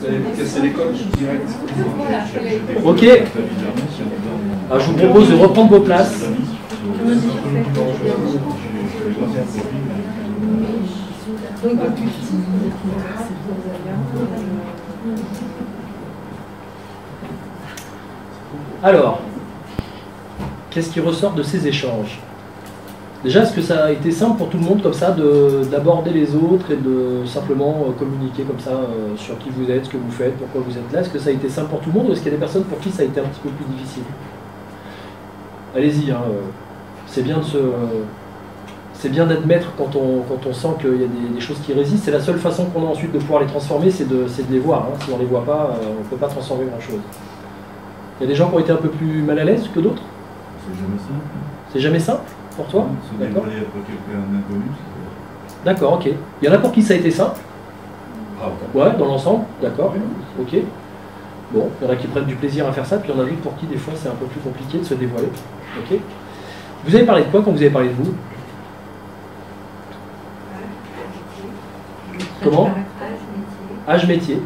Vous allez casser l'école, je dirais. Ok. Alors, je vous propose de reprendre vos places. Alors, qu'est-ce qui ressort de ces échanges? Déjà, est-ce que ça a été simple pour tout le monde comme ça d'aborder les autres et de simplement communiquer comme ça sur qui vous êtes, ce que vous faites, pourquoi vous êtes là? Est-ce que ça a été simple pour tout le monde ou est-ce qu'il y a des personnes pour qui ça a été un petit peu plus difficile? Allez-y, hein, c'est bien d'admettre quand on sent qu'il y a des choses qui résistent. C'est la seule façon qu'on a ensuite de pouvoir les transformer, c'est de les voir. Hein. Si on ne les voit pas, on ne peut pas transformer grand-chose. Il y a des gens qui ont été un peu plus mal à l'aise que d'autres? C'est jamais simple. C'est jamais simple pour toi? Se dévoiler après quelqu'un d'inconnu. D'accord, ok. Il y en a pour qui ça a été simple? Ouais, dans l'ensemble, d'accord. Ok. Bon, il y en a qui prennent du plaisir à faire ça, puis il y en a d'autres pour qui des fois c'est un peu plus compliqué de se dévoiler. Ok. Vous avez parlé de quoi quand vous avez parlé de vous? Comment? Âge, métier.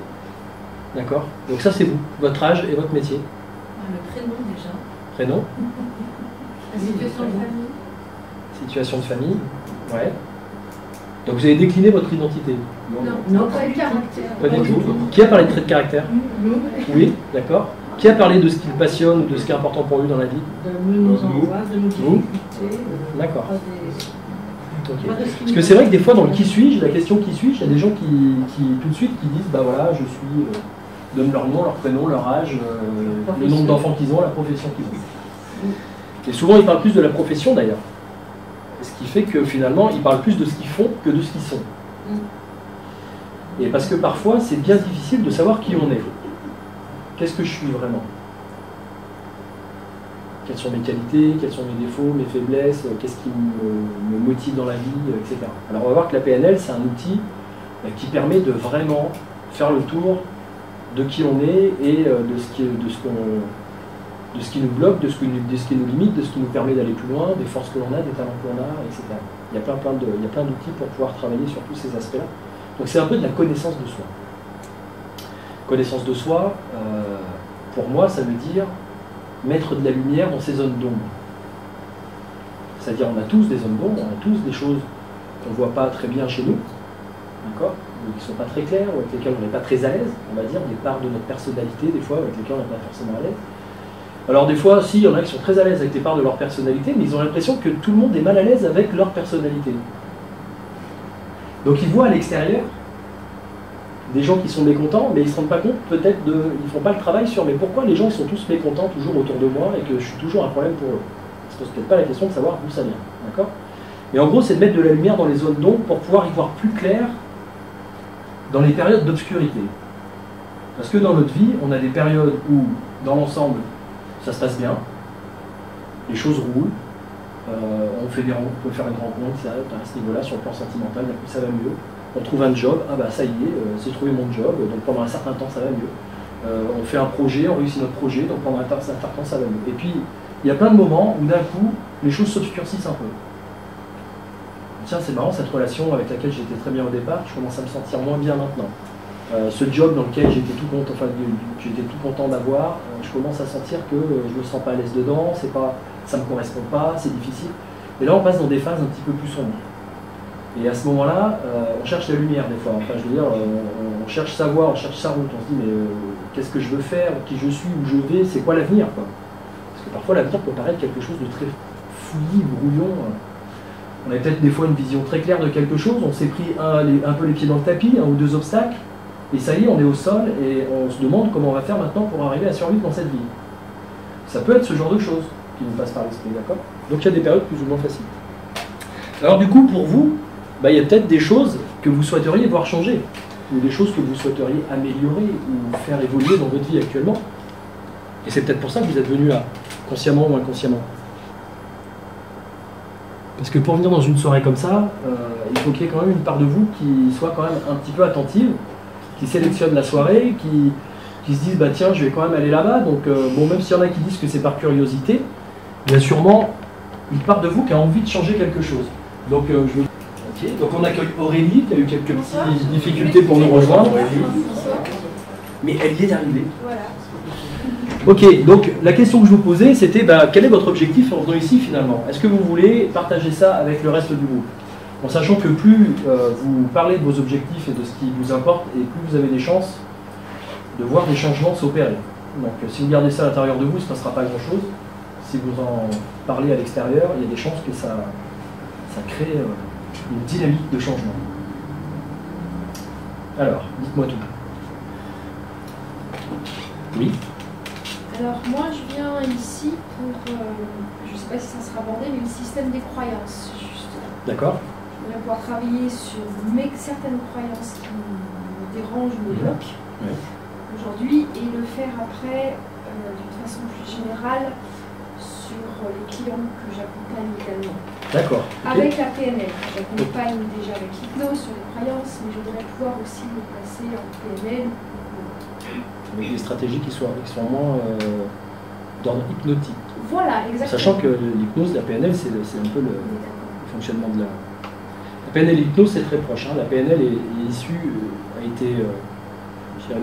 D'accord. Donc ça c'est vous, votre âge et votre métier. Le prénom déjà. Prénom. La situation de famille. Situation de famille. Ouais. Donc vous avez décliné votre identité. Non, pas de caractère. Pas du tout. Qui a parlé de traits de caractère? Oui, d'accord. Qui a parlé de ce qui le passionne ou de ce qui est important pour lui dans la vie? De nos angoisses, de nos difficultés. D'accord. Okay. Parce que c'est vrai que des fois dans le qui suis-je, la question qui suis-je, il y a des gens qui tout de suite qui disent bah voilà, je suis, donnent leur nom, leur prénom, leur âge, le nombre d'enfants qu'ils ont, la profession qu'ils ont. Et souvent ils parlent plus de la profession d'ailleurs. Ce qui fait que finalement ils parlent plus de ce qu'ils font que de ce qu'ils sont. Et parce que parfois c'est bien difficile de savoir qui on est. Qu'est-ce que je suis vraiment? Quelles sont mes qualités, quels sont mes défauts, mes faiblesses, qu'est-ce qui me motive dans la vie, etc. Alors on va voir que la PNL, c'est un outil qui permet de vraiment faire le tour de qui on est et de ce qui nous bloque, de ce qui nous limite, de ce qui nous permet d'aller plus loin, des forces que l'on a, des talents qu'on a, etc. Il y a plein d'outils pour pouvoir travailler sur tous ces aspects-là. Donc c'est un peu de la connaissance de soi. Connaissance de soi, pour moi, ça veut dire mettre de la lumière dans ces zones d'ombre. C'est-à-dire on a tous des zones d'ombre, on a tous des choses qu'on ne voit pas très bien chez nous, d'accord, ou qui ne sont pas très claires, ou avec lesquelles on n'est pas très à l'aise, on va dire, des parts de notre personnalité, des fois, avec lesquelles on n'est pas forcément à l'aise. Alors des fois, si, il y en a qui sont très à l'aise avec des parts de leur personnalité, mais ils ont l'impression que tout le monde est mal à l'aise avec leur personnalité. Donc ils voient à l'extérieur des gens qui sont mécontents, mais ils ne se rendent pas compte, peut-être, ils ne font pas le travail sur mais pourquoi les gens ils sont tous mécontents toujours autour de moi et que je suis toujours un problème pour eux. Ils ne se posent peut-être pas la question de savoir d'où ça vient. D'accord ? Et en gros, c'est de mettre de la lumière dans les zones d'ombre pour pouvoir y voir plus clair dans les périodes d'obscurité. Parce que dans notre vie, on a des périodes où, dans l'ensemble, ça se passe bien, les choses roulent, on peut faire une rencontre, ça, à ce niveau-là, sur le plan sentimental, d'un coup ça va mieux. On trouve un job, ah bah ça y est, j'ai trouvé mon job, donc pendant un certain temps ça va mieux. On fait un projet, on réussit notre projet, donc pendant un certain temps ça va mieux. Et puis, il y a plein de moments où d'un coup, les choses s'obscurcissent un peu. Tiens, c'est marrant cette relation avec laquelle j'étais très bien au départ, je commence à me sentir moins bien maintenant. Ce job dans lequel j'étais tout content d'avoir, je commence à sentir que je ne me sens pas à l'aise dedans, ça ne me correspond pas, c'est difficile. Et là on passe dans des phases un petit peu plus sombres. Et à ce moment-là, on cherche la lumière des fois. Enfin, je veux dire, on cherche sa voie, on cherche sa route. On se dit, mais qu'est-ce que je veux faire, qui je suis, où je vais, c'est quoi l'avenir, quoi. Parce que parfois, l'avenir peut paraître quelque chose de très fouillis, brouillon. On a peut-être des fois une vision très claire de quelque chose, on s'est pris un peu les pieds dans le tapis, un ou deux obstacles, et ça y est, on est au sol, et on se demande comment on va faire maintenant pour arriver à survivre dans cette vie. Ça peut être ce genre de choses qui nous passe par l'esprit, d'accord? Donc il y a des périodes plus ou moins faciles. Alors du coup, pour vous, il y a peut-être des choses que vous souhaiteriez voir changer, ou des choses que vous souhaiteriez améliorer, ou faire évoluer dans votre vie actuellement. Et c'est peut-être pour ça que vous êtes venu là, consciemment ou inconsciemment. Parce que pour venir dans une soirée comme ça, il faut qu'il y ait quand même une part de vous qui soit quand même un petit peu attentive, qui sélectionne la soirée, qui se disent bah tiens, je vais quand même aller là-bas. Donc bon, même s'il y en a qui disent que c'est par curiosité, il y a sûrement une part de vous qui a envie de changer quelque chose. Donc donc on accueille Aurélie qui a eu quelques petites difficultés pour nous rejoindre. mais elle y est arrivée. Voilà. Ok, donc la question que je vous posais, c'était quel est votre objectif en venant ici finalement? Est-ce que vous voulez partager ça avec le reste du groupe? En sachant que plus vous parlez de vos objectifs et de ce qui vous importe, et plus vous avez des chances de voir des changements s'opérer. Donc si vous gardez ça à l'intérieur de vous, il ne se passera pas grand-chose. Si vous en parlez à l'extérieur, il y a des chances que ça crée une dynamique de changement. Alors, dites-moi tout. Oui? Alors moi je viens ici pour, je ne sais pas si ça sera abordé, mais le système des croyances, justement. D'accord. Je voudrais pouvoir travailler sur certaines croyances qui me dérangent, me bloquent aujourd'hui, et le faire après d'une façon plus générale sur les clients que j'accompagne également. D'accord. Okay. Avec la PNL. J'accompagne déjà avec l'hypnose sur les croyances, mais je voudrais pouvoir aussi me placer en PNL. Avec des stratégies qui soient moins d'ordre hypnotique. Voilà, exactement. Sachant que l'hypnose, la PNL, c'est un peu le fonctionnement de la PNL et l'hypnose, c'est très proche. Hein. La PNL est issue, a été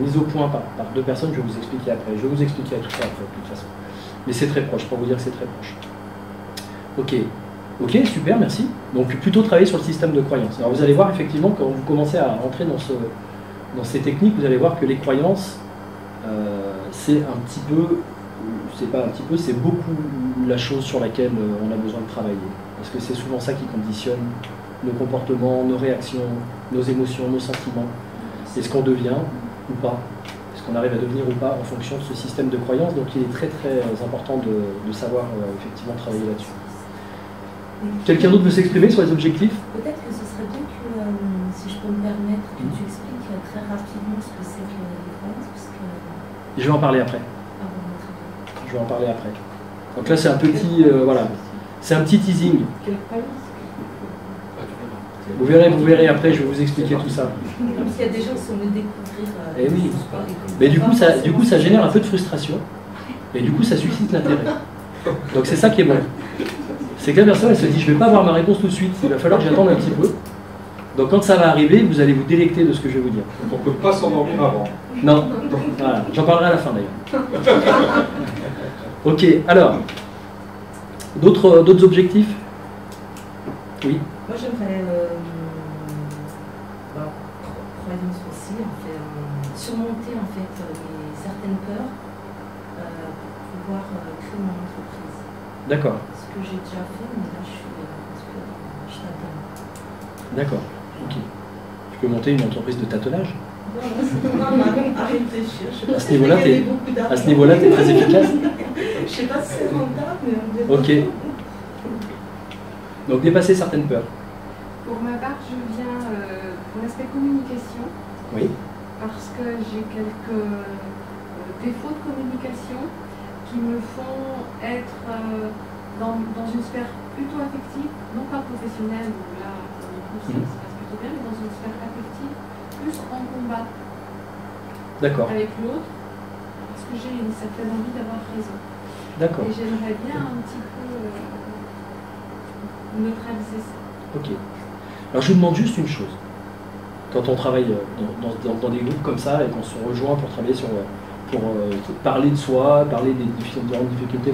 mise au point par deux personnes, je vais vous expliquer après. Je vais vous expliquer tout ça après, de toute façon. Mais c'est très proche, pour vous dire que c'est très proche. Ok, super, merci. Donc plutôt travailler sur le système de croyances. Alors vous allez voir effectivement, quand vous commencez à rentrer dans ces techniques, vous allez voir que les croyances, c'est un petit peu, c'est pas un petit peu, c'est beaucoup la chose sur laquelle on a besoin de travailler. Parce que c'est souvent ça qui conditionne nos comportements, nos réactions, nos émotions, nos sentiments. Et ce qu'on devient ou pas, ce qu'on arrive à devenir ou pas en fonction de ce système de croyances. Donc il est très très important de savoir effectivement travailler là-dessus. Quelqu'un d'autre veut s'exprimer sur les objectifs? Peut-être que ce serait bien que, si je peux me permettre, que tu expliques très rapidement ce que c'est que les croyances, parce que... Je vais en parler après. Ah bon, très bien. Je vais en parler après. Donc là c'est un petit, voilà, c'est un petit teasing. Vous verrez après, je vais vous expliquer tout ça. Parce qu'il y a des gens qui sont venus découvrir... Eh oui. Mais du coup, ça génère un peu de frustration. Et du coup, ça suscite l'intérêt. Donc c'est ça qui est bon. C'est que la personne, elle se dit, je ne vais pas avoir ma réponse tout de suite. Il va falloir que j'attende un petit peu. Donc quand ça va arriver, vous allez vous délecter de ce que je vais vous dire. Donc on ne peut pas s'endormir avant. Non. Voilà. J'en parlerai à la fin d'ailleurs. Ok, alors. D'autres objectifs? Oui. Moi j'aimerais, croyance aussi, en fait, surmonter en fait certaines peurs pour pouvoir créer mon entreprise. D'accord. Ce que j'ai déjà fait, mais là je t'attends. D'accord, ok. Tu peux monter une entreprise de tâtonnage? Voilà, c'est pas mal à réfléchir. À ce niveau-là, tu es très efficace? Je sais pas si c'est rentable, mais on verra. Ok. Donc dépasser certaines peurs. Pour ma part, je viens pour l'aspect communication. Oui. Parce que j'ai quelques défauts de communication qui me font être dans une sphère plutôt affective, non pas professionnelle, où là, ça se passe plutôt bien, mais dans une sphère affective, plus en combat D'accord. avec l'autre, parce que j'ai une certaine envie d'avoir raison. D'accord. Et j'aimerais bien un petit peu neutraliser ça. Ok. Alors je vous demande juste une chose. Quand on travaille dans des groupes comme ça et qu'on se rejoint pour travailler pour parler de soi, parler des différentes difficultés,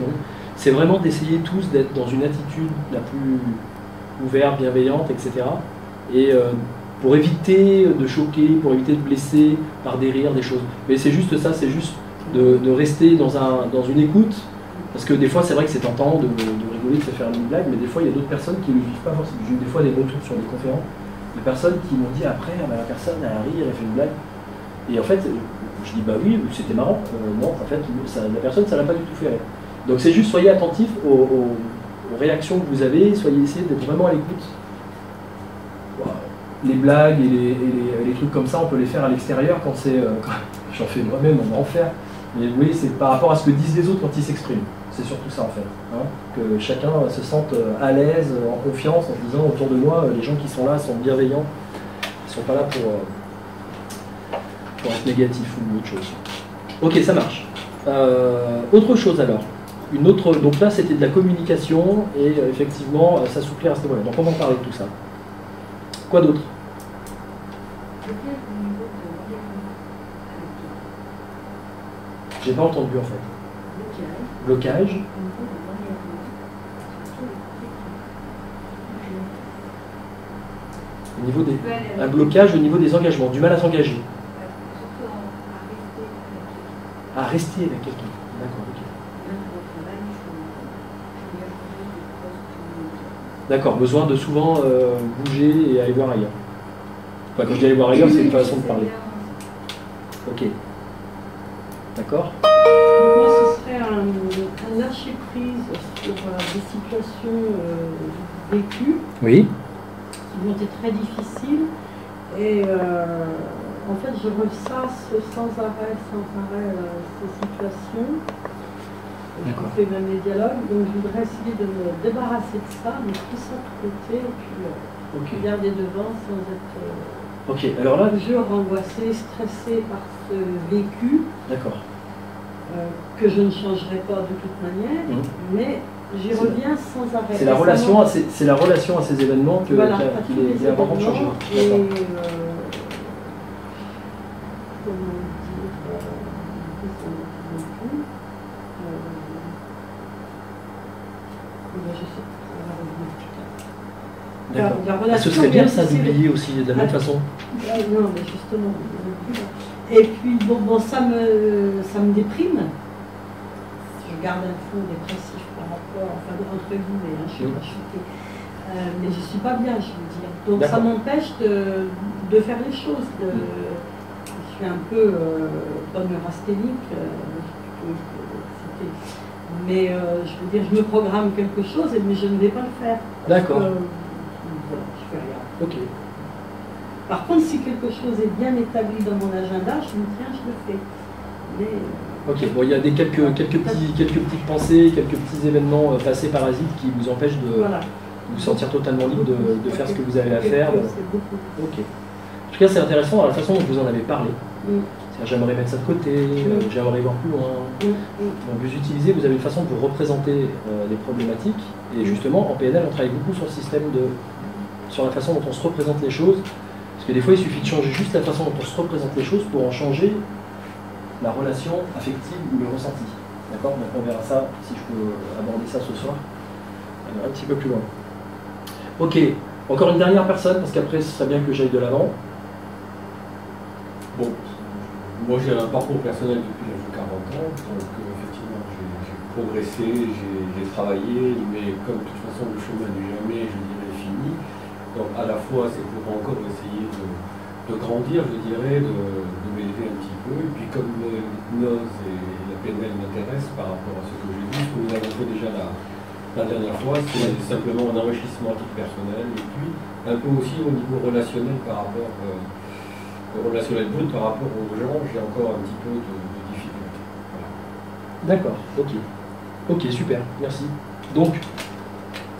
c'est vraiment d'essayer tous d'être dans une attitude la plus ouverte, bienveillante, etc. Et pour éviter de choquer, pour éviter de blesser par des rires, des choses. Mais c'est juste ça, c'est juste de rester dans une écoute. Parce que des fois, c'est vrai que c'est tentant de rigoler, de se faire une blague, mais des fois, il y a d'autres personnes qui ne le vivent pas forcément. J'ai eu des fois des retours sur des conférences, des personnes qui m'ont dit après, la personne elle a ri, elle a fait une blague. Et en fait, je dis bah oui, c'était marrant. Non, en fait, la personne, ça l'a pas du tout fait rire. Donc c'est juste, soyez attentifs aux réactions que vous avez, essayez d'être vraiment à l'écoute. Les blagues et les trucs comme ça, on peut les faire à l'extérieur quand c'est... J'en fais moi-même, on va en faire. Mais oui, c'est par rapport à ce que disent les autres quand ils s'expriment. C'est surtout ça en fait. Hein, que chacun se sente à l'aise, en confiance, en se disant autour de moi, les gens qui sont là sont bienveillants. Ils ne sont pas là pour être négatifs ou autre chose. Ok, ça marche. Autre chose alors. Donc là, c'était de la communication et effectivement, s'assouplir à ce niveau-là. Donc on va en parler de tout ça. Quoi d'autre? J'ai pas entendu en fait. Blocage. Au niveau des, un blocage au niveau des engagements, du mal à s'engager. À rester avec quelqu'un. D'accord, ok. D'accord, besoin de souvent bouger et aller voir ailleurs. Enfin, quand je dis aller voir ailleurs, c'est une façon de parler. Ok. D'accord. Moi, ce serait un lâcher-prise sur des situations vécues. Oui. Qui vont être très difficiles. Et en fait, je ressasse sans arrêt ces situations. Je fais même les dialogues, donc je voudrais essayer de me débarrasser de ça, mais tout ça de côté, et puis regarder devant sans être ok, alors là, toujours angoissé, stressé par ce vécu. D'accord. Que je ne changerai pas de toute manière, mais j'y reviens sans arrêt. C'est la relation à ces événements que voilà, qu'il est important de changer. Et comment dire, d'accord. Ce serait bien ça d'oublier aussi de la même façon. Non, mais justement. Et puis bon, ça me déprime. Je garde un fond dépressif par rapport, enfin entre guillemets, je suis pas chutée. Mais je suis pas bien, je veux dire. Donc ça m'empêche de faire les choses. Je suis un peu pas neurasthénique. Mais je veux dire, je me programme quelque chose, mais je ne vais pas le faire. D'accord. Voilà, je fais rien. Ok. Par contre, si quelque chose est bien établi dans mon agenda, je me tiens, je le fais. Mais, ok, bon, il y a quelques petites pensées, quelques petits événements passés parasites qui vous empêchent de vous sentir totalement libre de faire ce que vous avez à faire. Ok. En tout cas, c'est intéressant dans la façon dont vous en avez parlé. J'aimerais mettre ça de côté, j'aimerais voir plus loin. Donc vous utilisez, vous avez une façon de vous représenter les problématiques. Et justement, en PNL, on travaille beaucoup sur le système sur la façon dont on se représente les choses. Parce que des fois, il suffit de changer juste la façon dont on se représente les choses pour en changer la relation affective ou le ressenti. D'accord? Donc on verra ça, si je peux aborder ça ce soir, un petit peu plus loin. Ok, encore une dernière personne, parce qu'après, ce serait bien que j'aille de l'avant. Bon, moi j'ai un parcours personnel depuis l'âge de 40 ans, donc effectivement j'ai progressé, j'ai travaillé, mais comme de toute façon le chemin n'est jamais, je dirais, fini. Donc à la fois c'est pour encore essayer de grandir, je dirais, de m'élever un petit peu. Et puis comme l'hypnose et la PNL m'intéressent par rapport à ce que j'ai vu, ce que nous avons fait déjà la dernière fois, c'est simplement un enrichissement à titre personnel. Et puis un peu aussi au niveau relationnel par rapport au relationnel brut par rapport aux gens, j'ai encore un petit peu de difficulté. Voilà. D'accord, ok. Ok, super, merci. Donc,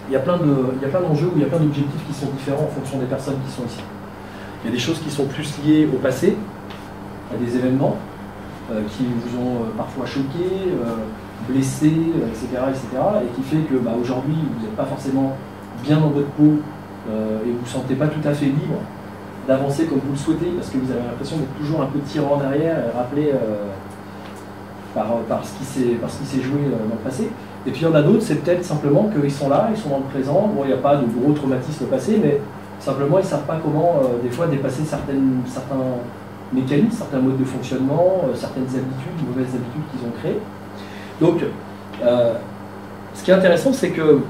il y a plein d'enjeux où il y a plein d'objectifs qui sont différents en fonction des personnes qui sont ici. Il y a des choses qui sont plus liées au passé, à des événements qui vous ont parfois choqué, blessé, etc., et qui fait que aujourd'hui, vous n'êtes pas forcément bien dans votre peau et vous ne vous sentez pas tout à fait libre d'avancer comme vous le souhaitez, parce que vous avez l'impression d'être toujours un peu tiré en arrière, rappelé par ce qui s'est joué dans le passé. Et puis il y en a d'autres, c'est peut-être simplement qu'ils sont là, ils sont dans le présent. Bon, il n'y a pas de gros traumatismes passés, mais simplement ils ne savent pas comment des fois dépasser certains mécanismes, certains modes de fonctionnement, certaines habitudes, mauvaises habitudes qu'ils ont créées. Donc, ce qui est intéressant, c'est que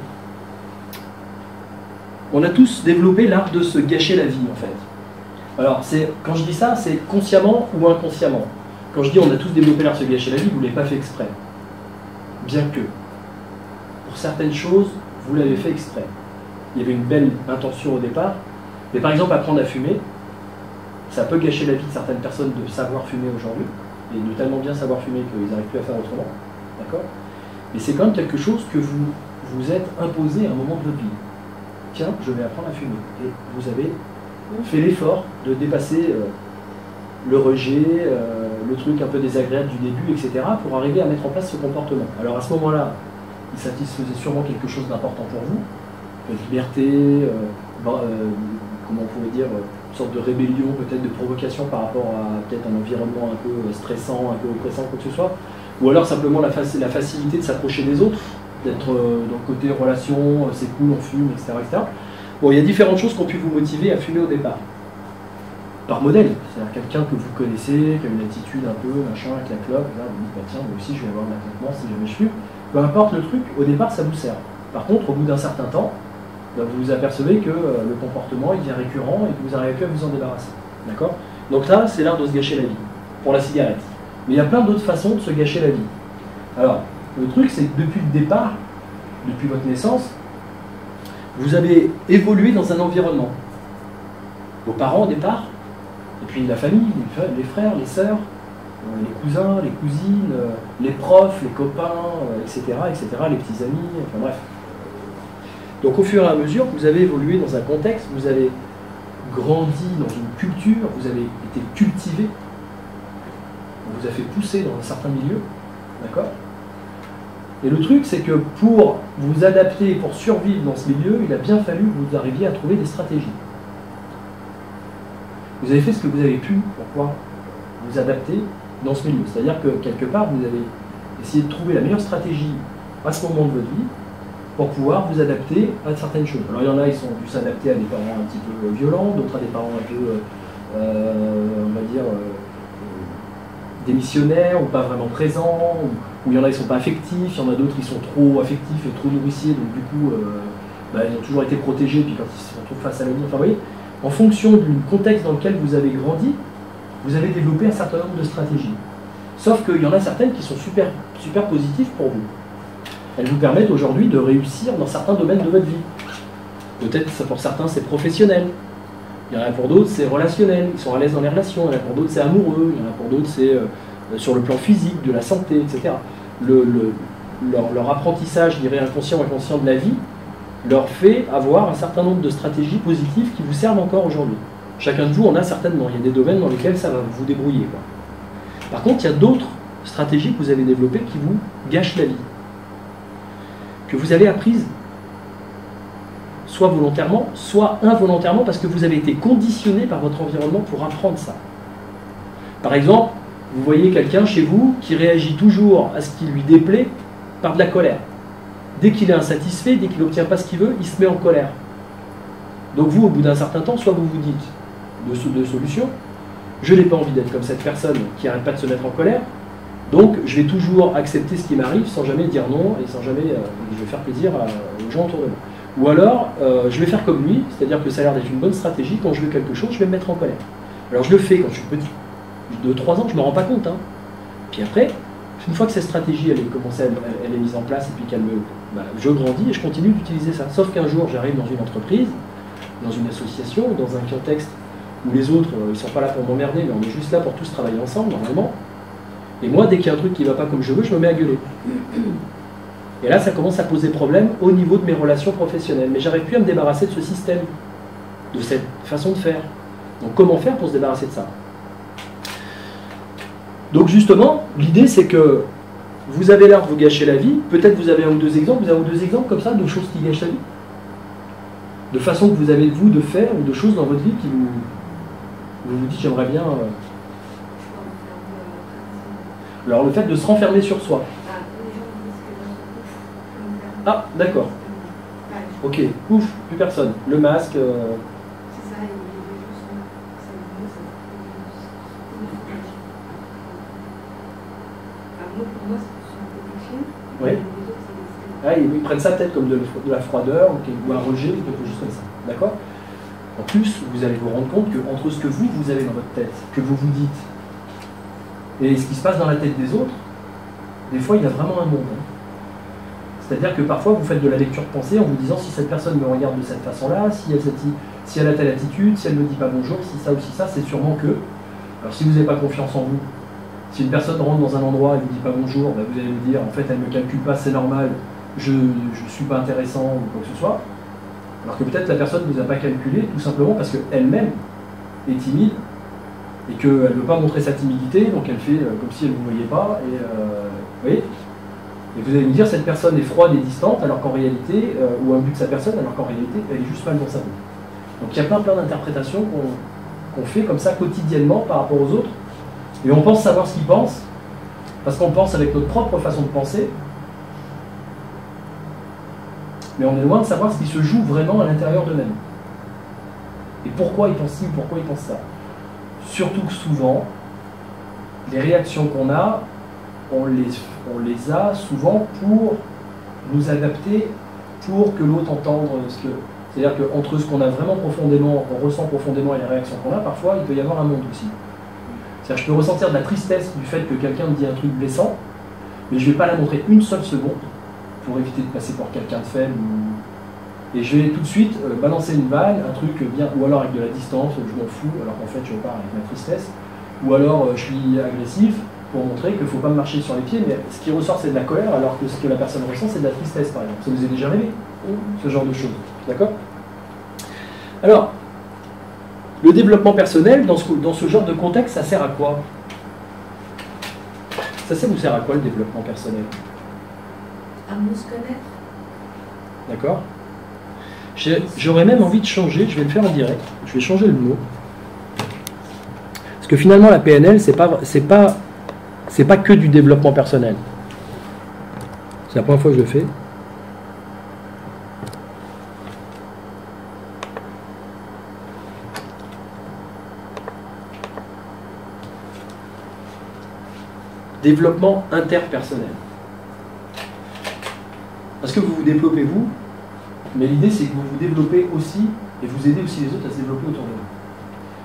on a tous développé l'art de se gâcher la vie, en fait. Alors, quand je dis ça, c'est consciemment ou inconsciemment. Quand je dis on a tous développé l'art de se gâcher la vie, vous ne l'avez pas fait exprès. Bien que, pour certaines choses, vous l'avez fait exprès. Il y avait une belle intention au départ, mais par exemple, apprendre à fumer, ça peut gâcher la vie de certaines personnes de savoir fumer aujourd'hui, et de tellement bien savoir fumer qu'ils n'arrivent plus à faire autrement. D'accord ? Mais c'est quand même quelque chose que vous vous êtes imposé à un moment de votre vie. Tiens, je vais apprendre à fumer. Et vous avez fait l'effort de dépasser le rejet, le truc un peu désagréable du début, etc., pour arriver à mettre en place ce comportement. Alors à ce moment-là, il satisfaisait sûrement quelque chose d'important pour vous, une liberté, comment on pourrait dire, une sorte de rébellion, peut-être de provocation par rapport à peut-être un environnement un peu stressant, un peu oppressant, quoi que ce soit. Ou alors simplement la facilité de s'approcher des autres, d'être dans le côté relation, c'est cool, on fume, etc., etc. Bon, il y a différentes choses qui ont pu vous motiver à fumer au départ. Par modèle, c'est-à-dire quelqu'un que vous connaissez, qui a une attitude un peu machin avec la clope, là vous dites bah tiens moi aussi je vais avoir un traitement si jamais je fume. Peu importe le truc, au départ ça vous sert. Par contre au bout d'un certain temps, bah, vous vous apercevez que le comportement il devient récurrent et que vous n'arrivez plus à vous en débarrasser. D'accord? Donc là c'est l'art de se gâcher la vie, pour la cigarette. Mais il y a plein d'autres façons de se gâcher la vie. Alors, le truc c'est que depuis le départ, depuis votre naissance, vous avez évolué dans un environnement. Vos parents au départ, et puis la famille, les frères, les sœurs, les cousins, les cousines, les profs, les copains, etc., les petits amis, enfin bref. Donc au fur et à mesure, vous avez évolué dans un contexte, vous avez grandi dans une culture, vous avez été cultivé, on vous a fait pousser dans un certain milieu, d'accord? Et le truc, c'est que pour vous adapter, pour survivre dans ce milieu, il a bien fallu que vous arriviez à trouver des stratégies. Vous avez fait ce que vous avez pu pour pouvoir vous adapter dans ce milieu. C'est-à-dire que quelque part, vous avez essayé de trouver la meilleure stratégie à ce moment de votre vie pour pouvoir vous adapter à certaines choses. Alors il y en a, ils ont dû s'adapter à des parents un petit peu violents, d'autres à des parents un peu, on va dire, démissionnaires ou pas vraiment présents, ou il y en a, ils ne sont pas affectifs, il y en a d'autres qui sont trop affectifs et trop nourriciers, donc du coup, ils ont toujours été protégés, puis quand ils se retrouvent face à la vie, enfin vous voyez, en fonction du contexte dans lequel vous avez grandi, vous avez développé un certain nombre de stratégies. Sauf qu'il y en a certaines qui sont super, super positives pour vous. Elles vous permettent aujourd'hui de réussir dans certains domaines de votre vie. Peut-être pour certains c'est professionnel, il y en a pour d'autres c'est relationnel, ils sont à l'aise dans les relations, il y en a pour d'autres c'est amoureux, il y en a pour d'autres c'est sur le plan physique, de la santé, etc. Leur apprentissage, je dirais inconscient ou inconscient de la vie, leur fait avoir un certain nombre de stratégies positives qui vous servent encore aujourd'hui. Chacun de vous en a certainement, il y a des domaines dans lesquels ça va vous débrouiller, quoi. Par contre, il y a d'autres stratégies que vous avez développées qui vous gâchent la vie, que vous avez apprises, soit volontairement, soit involontairement, parce que vous avez été conditionné par votre environnement pour apprendre ça. Par exemple, vous voyez quelqu'un chez vous qui réagit toujours à ce qui lui déplaît par de la colère. Dès qu'il est insatisfait, dès qu'il n'obtient pas ce qu'il veut, il se met en colère. Donc vous, au bout d'un certain temps, soit vous vous dites de solution, je n'ai pas envie d'être comme cette personne qui n'arrête pas de se mettre en colère, donc je vais toujours accepter ce qui m'arrive sans jamais dire non et sans jamais je vais faire plaisir aux gens autour de moi. Ou alors, je vais faire comme lui, c'est-à-dire que ça a l'air d'être une bonne stratégie, quand je veux quelque chose, je vais me mettre en colère. Alors je le fais quand je suis petit, de 3 ans, je ne me rends pas compte. Hein. Puis après, une fois que cette stratégie elle est mise en place et puis je grandis et je continue d'utiliser ça. Sauf qu'un jour, j'arrive dans une entreprise, dans une association, dans un contexte où les autres, ils ne sont pas là pour m'emmerder, mais on est juste là pour tous travailler ensemble, normalement. Et moi, dès qu'il y a un truc qui ne va pas comme je veux, je me mets à gueuler. Et là, ça commence à poser problème au niveau de mes relations professionnelles. Mais j'arrive plus à me débarrasser de ce système, de cette façon de faire. Donc comment faire pour se débarrasser de ça? Donc justement, l'idée c'est que vous avez l'air de vous gâcher la vie, peut-être vous avez un ou deux exemples, comme ça de choses qui gâchent la vie. De façon que vous avez vous de faire ou de choses dans votre vie qui vous dites j'aimerais bien... Alors le fait de se renfermer sur soi. Ah, d'accord. Ok, ouf, plus personne. Le masque... Oui. Ah, ils prennent ça peut-être comme de la froideur ou un rejet ou quelque chose comme ça. D'accord? En plus, vous allez vous rendre compte qu'entre ce que vous avez dans votre tête, que vous vous dites, et ce qui se passe dans la tête des autres, des fois il y a vraiment un monde. Hein. C'est-à-dire que parfois vous faites de la lecture de pensée en vous disant si cette personne me regarde de cette façon-là, si elle a telle attitude, si elle ne me dit pas bonjour, si ça ou si ça, c'est sûrement que... Alors si vous n'avez pas confiance en vous, si une personne rentre dans un endroit et ne vous dit pas bonjour, bah vous allez vous dire en fait elle ne me calcule pas, c'est normal, je ne suis pas intéressant ou quoi que ce soit. Alors que peut-être la personne ne vous a pas calculé tout simplement parce qu'elle-même est timide et qu'elle ne veut pas montrer sa timidité, donc elle fait comme si elle ne vous voyait pas. Et, vous voyez ? Et vous allez me dire cette personne est froide et distante alors qu'en réalité, ou imbue de sa personne alors qu'en réalité elle est juste mal dans sa vie. Donc il y a plein d'interprétations qu'on fait comme ça quotidiennement par rapport aux autres. Et on pense savoir ce qu'ils pensent, Parce qu'on pense avec notre propre façon de penser, mais on est loin de savoir ce qui se joue vraiment à l'intérieur d'eux-mêmes. Et pourquoi ils pensent ci ou pourquoi ils pensent ça. Surtout que souvent, les réactions qu'on a, on les a souvent pour nous adapter, pour que l'autre entende ce que... C'est-à-dire qu'entre ce qu'on a vraiment profondément, on ressent profondément et les réactions qu'on a, parfois, il peut y avoir un monde aussi. C'est-à-dire que je peux ressentir de la tristesse du fait que quelqu'un me dit un truc blessant, mais je ne vais pas la montrer une seule seconde pour éviter de passer pour quelqu'un de faible. Et je vais tout de suite balancer une vanne, un truc bien, ou alors avec de la distance, je m'en fous, alors qu'en fait je repars avec ma tristesse, ou alors je suis agressif pour montrer qu'il ne faut pas me marcher sur les pieds, mais ce qui ressort c'est de la colère, alors que ce que la personne ressent c'est de la tristesse par exemple. Ça vous est déjà arrivé, ce genre de choses, d'accord? Alors, le développement personnel, dans ce genre de contexte, ça sert à quoi? Ça vous sert à quoi le développement personnel? À mieux se connaître. D'accord? J'aurais même envie de changer, je vais le faire en direct, je vais changer le mot. Parce que finalement la PNL, c'est pas que du développement personnel. C'est la première fois que je le fais. Développement interpersonnel. Parce que vous vous développez vous, mais l'idée c'est que vous vous développez aussi et vous aidez aussi les autres à se développer autour de vous.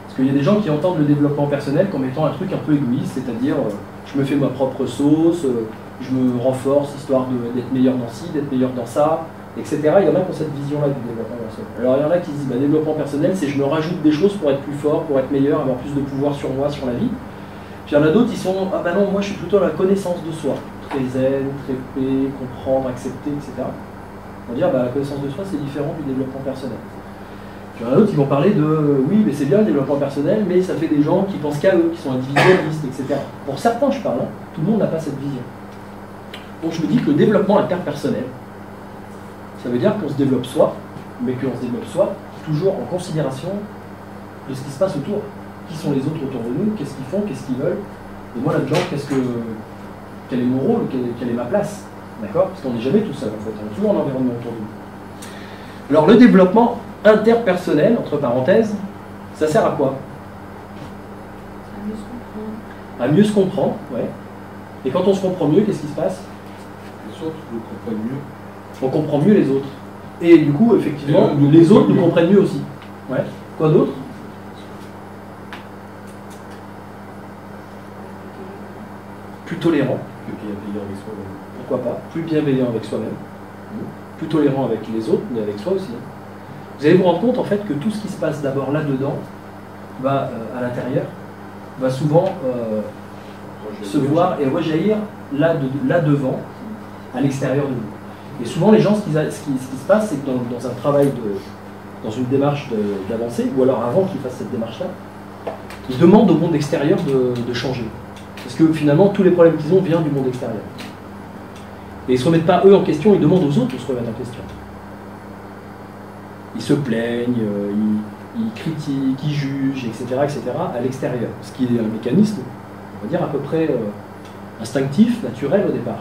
Parce qu'il y a des gens qui entendent le développement personnel comme étant un truc un peu égoïste, c'est-à-dire je me fais ma propre sauce, je me renforce histoire d'être meilleur dans ci, d'être meilleur dans ça, etc. Il y en a qui ont cette vision-là du développement personnel. Alors il y en a qui disent bah, développement personnel, c'est je me rajoute des choses pour être plus fort, pour être meilleur, avoir plus de pouvoir sur moi, sur la vie. Puis il y en a d'autres qui sont ah bah non, moi je suis plutôt à la connaissance de soi, très zen, très paix, comprendre, accepter, etc. On va dire bah, la connaissance de soi c'est différent du développement personnel. Puis il y en a d'autres qui vont parler de oui mais c'est bien le développement personnel, mais ça fait des gens qui pensent qu'à eux, qui sont individualistes, etc. Pour certains je parle, hein, tout le monde n'a pas cette vision. Donc je me dis que le développement interpersonnel, ça veut dire qu'on se développe soi, mais qu'on se développe soi toujours en considération de ce qui se passe autour. Qui sont les autres autour de nous, qu'est-ce qu'ils font, qu'est-ce qu'ils veulent, et moi là-dedans, quel est mon rôle, quelle est ma place, d'accord? Parce qu'on n'est jamais tout seul en fait, on a toujours un environnement autour de nous. Alors le développement interpersonnel, entre parenthèses, ça sert à quoi? À mieux se comprendre. À mieux se comprendre, ouais. Et quand on se comprend mieux, qu'est-ce qui se passe? Les autres nous comprennent mieux. On comprend mieux les autres. Et du coup, effectivement, les autres nous comprennent mieux aussi. Ouais. Quoi d'autre? Plus tolérant. Plus bienveillant avec soi-même. Pourquoi pas? Plus bienveillant avec soi-même. Plus tolérant avec les autres, mais avec soi aussi. Vous allez vous rendre compte en fait que tout ce qui se passe d'abord là-dedans, va à l'intérieur, va souvent se voir et rejaillir là devant, à l'extérieur de vous. Et souvent les gens, ce qui se passe, c'est que dans un travail, dans une démarche d'avancer, ou alors avant qu'ils fassent cette démarche-là, ils demandent au monde extérieur de changer. Parce que finalement, tous les problèmes qu'ils ont viennent du monde extérieur. Et ils ne se remettent pas eux en question, ils demandent aux autres de se remettre en question. Ils se plaignent, ils critiquent, ils jugent, etc. à l'extérieur. Ce qui est un mécanisme, on va dire, à peu près instinctif, naturel au départ.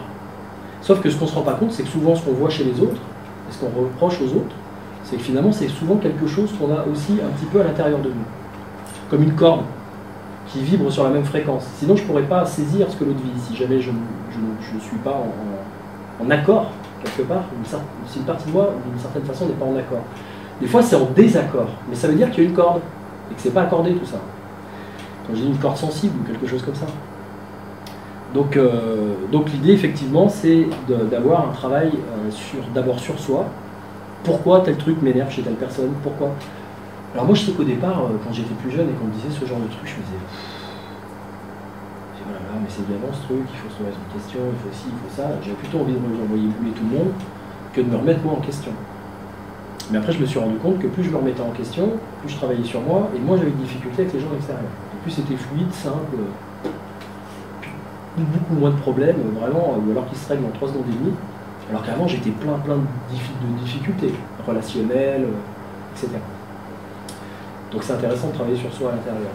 Sauf que ce qu'on ne se rend pas compte, c'est que souvent ce qu'on voit chez les autres, et ce qu'on reproche aux autres, c'est que finalement c'est souvent quelque chose qu'on a aussi un petit peu à l'intérieur de nous. Comme une corde qui vibre sur la même fréquence. Sinon je ne pourrais pas saisir ce que l'autre vit, si jamais je ne suis pas en accord, quelque part, si une partie de moi, d'une certaine façon, n'est pas en accord. Des fois c'est en désaccord, mais ça veut dire qu'il y a une corde, et que ce n'est pas accordé tout ça. Quand je dis une corde sensible ou quelque chose comme ça. Donc l'idée effectivement c'est d'avoir un travail d'abord sur soi. Pourquoi tel truc m'énerve chez telle personne? Pourquoi? Alors moi je sais qu'au départ, quand j'étais plus jeune et qu'on me disait ce genre de truc, je me disais voilà, mais c'est évidemment ce truc, il faut se remettre en question, il faut ci, il faut ça. J'avais plutôt envie de envoyer bouler tout le monde que de me remettre moi en question. Mais après je me suis rendu compte que plus je me remettais en question, plus je travaillais sur moi, et moins j'avais de difficultés avec les gens extérieurs. Et plus c'était fluide, simple, beaucoup moins de problèmes, vraiment, ou alors qu'ils se règlent en 3 secondes et demie, alors qu'avant j'étais plein de difficultés, relationnelles, etc. Donc c'est intéressant de travailler sur soi à l'intérieur.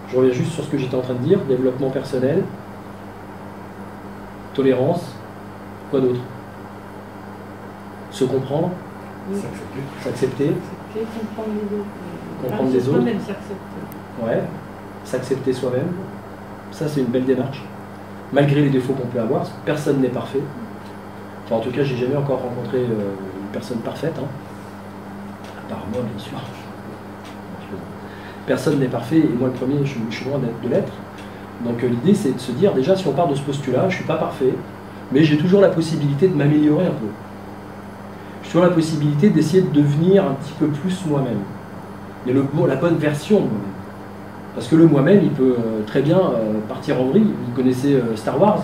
Je reviens juste sur ce que j'étais en train de dire, développement personnel. tolérance, quoi d'autre? Se comprendre, S'accepter. s'accepter, Comprendre les autres. comprendre les autres. Soi-même s'accepter. Ouais, s'accepter soi-même, ça c'est une belle démarche. Malgré les défauts qu'on peut avoir, personne n'est parfait. Enfin, en tout cas, j'ai jamais encore rencontré une personne parfaite, hein. À part moi, bien sûr. Personne n'est parfait, et moi le premier, je suis loin de l'être. Donc l'idée, c'est de se dire, déjà, si on part de ce postulat, je ne suis pas parfait, mais j'ai toujours la possibilité de m'améliorer un peu. J'ai toujours la possibilité d'essayer de devenir un petit peu plus moi-même. Et la bonne version de moi-même. Parce que le moi-même, il peut très bien partir en vrille. Vous connaissez Star Wars,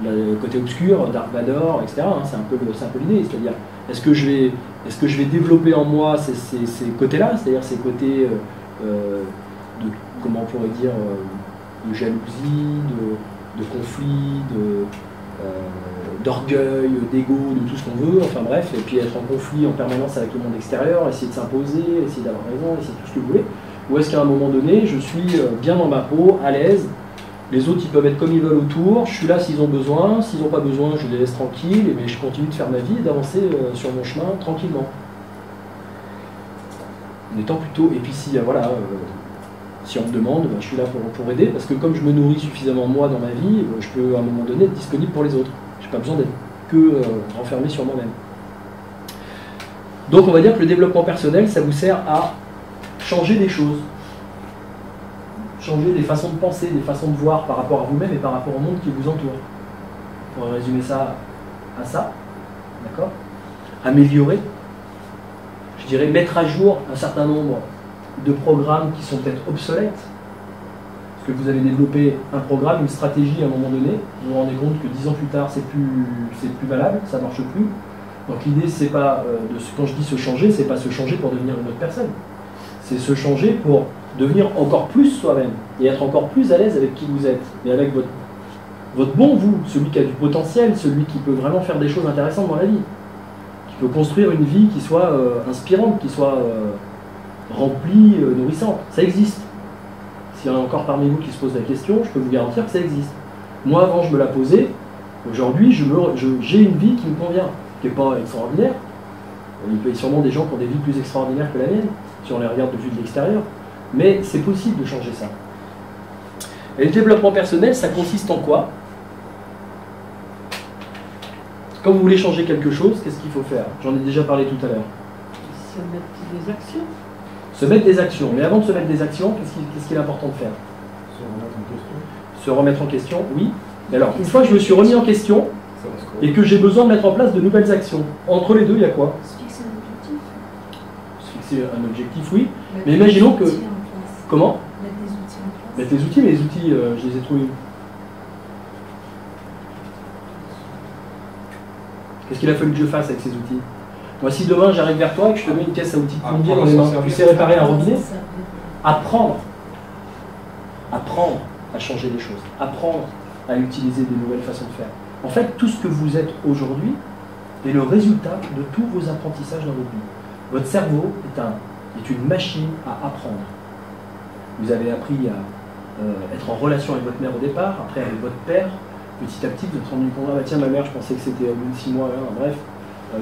le côté obscur, Dark Vador, etc. Hein, c'est un peu l'idée. C'est-à-dire, est-ce que je vais développer en moi ces côtés-là, c'est-à-dire ces côtés de, comment on pourrait dire, de jalousie, de conflit, d'orgueil, d'ego, de tout ce qu'on veut, enfin bref, et puis être en conflit en permanence avec le monde extérieur, essayer de s'imposer, essayer d'avoir raison, essayer tout ce que vous voulez. Ou est-ce qu'à un moment donné, je suis bien dans ma peau, à l'aise, les autres ils peuvent être comme ils veulent autour, je suis là s'ils ont besoin, s'ils n'ont pas besoin, je les laisse tranquilles, mais je continue de faire ma vie et d'avancer sur mon chemin tranquillement. En étant plutôt, et puis si, voilà, si on me demande, je suis là pour aider, parce que comme je me nourris suffisamment moi dans ma vie, je peux à un moment donné être disponible pour les autres. Je n'ai pas besoin d'être que renfermé sur moi-même. Donc on va dire que le développement personnel, ça vous sert à changer des choses. Changer des façons de penser, des façons de voir par rapport à vous-même et par rapport au monde qui vous entoure. On va résumer ça à ça, d'accord? Améliorer, je dirais mettre à jour un certain nombre de programmes qui sont peut-être obsolètes. Parce que vous avez développé un programme, une stratégie à un moment donné, vous vous rendez compte que 10 ans plus tard, c'est plus valable, ça ne marche plus. Donc l'idée, c'est pas, quand je dis se changer, c'est pas se changer pour devenir une autre personne. C'est se changer pour devenir encore plus soi-même et être encore plus à l'aise avec qui vous êtes et avec votre bon vous, celui qui a du potentiel, celui qui peut vraiment faire des choses intéressantes dans la vie, qui peut construire une vie qui soit inspirante, qui soit remplie, nourrissante. Ça existe. S'il y en a encore parmi vous qui se posent la question, je peux vous garantir que ça existe. Moi, avant, je me la posais. Aujourd'hui, j'ai une vie qui me convient, qui n'est pas extraordinaire. Il peut y avoir sûrement des gens qui ont des vies plus extraordinaires que la mienne, si on les regarde de vue de l'extérieur. Mais c'est possible de changer ça. Et le développement personnel, ça consiste en quoi? Quand vous voulez changer quelque chose, qu'est-ce qu'il faut faire? J'en ai déjà parlé tout à l'heure. Se mettre des actions. Se mettre des actions. Mais avant de se mettre des actions, qu'est-ce qu'il est important de faire? Se remettre en question. Se remettre en question, oui. Mais alors, une fois que je me suis remis en question, Ça va se corriger. et que j'ai besoin de mettre en place de nouvelles actions, entre les deux, il y a quoi? Se fixer un objectif. Se fixer un objectif, oui. Mais imaginons que... Comment? Mettre des outils en place. Mettre les outils, mais les outils, je les ai trouvés. Qu'est-ce qu'il a fallu que je fasse avec ces outils? Moi, si demain j'arrive vers toi et que je te mets une caisse à outils de plombier dans les mains, tu sais réparer un robinet? Apprendre à changer les choses, apprendre à utiliser des nouvelles façons de faire. En fait, tout ce que vous êtes aujourd'hui est le résultat de tous vos apprentissages dans votre vie. Votre cerveau est une machine à apprendre. Vous avez appris à être en relation avec votre mère au départ, après avec votre père. Petit à petit, vous êtes rendu compte, ah bah tiens, ma mère, je pensais que c'était au bout de 6 mois, hein, bref.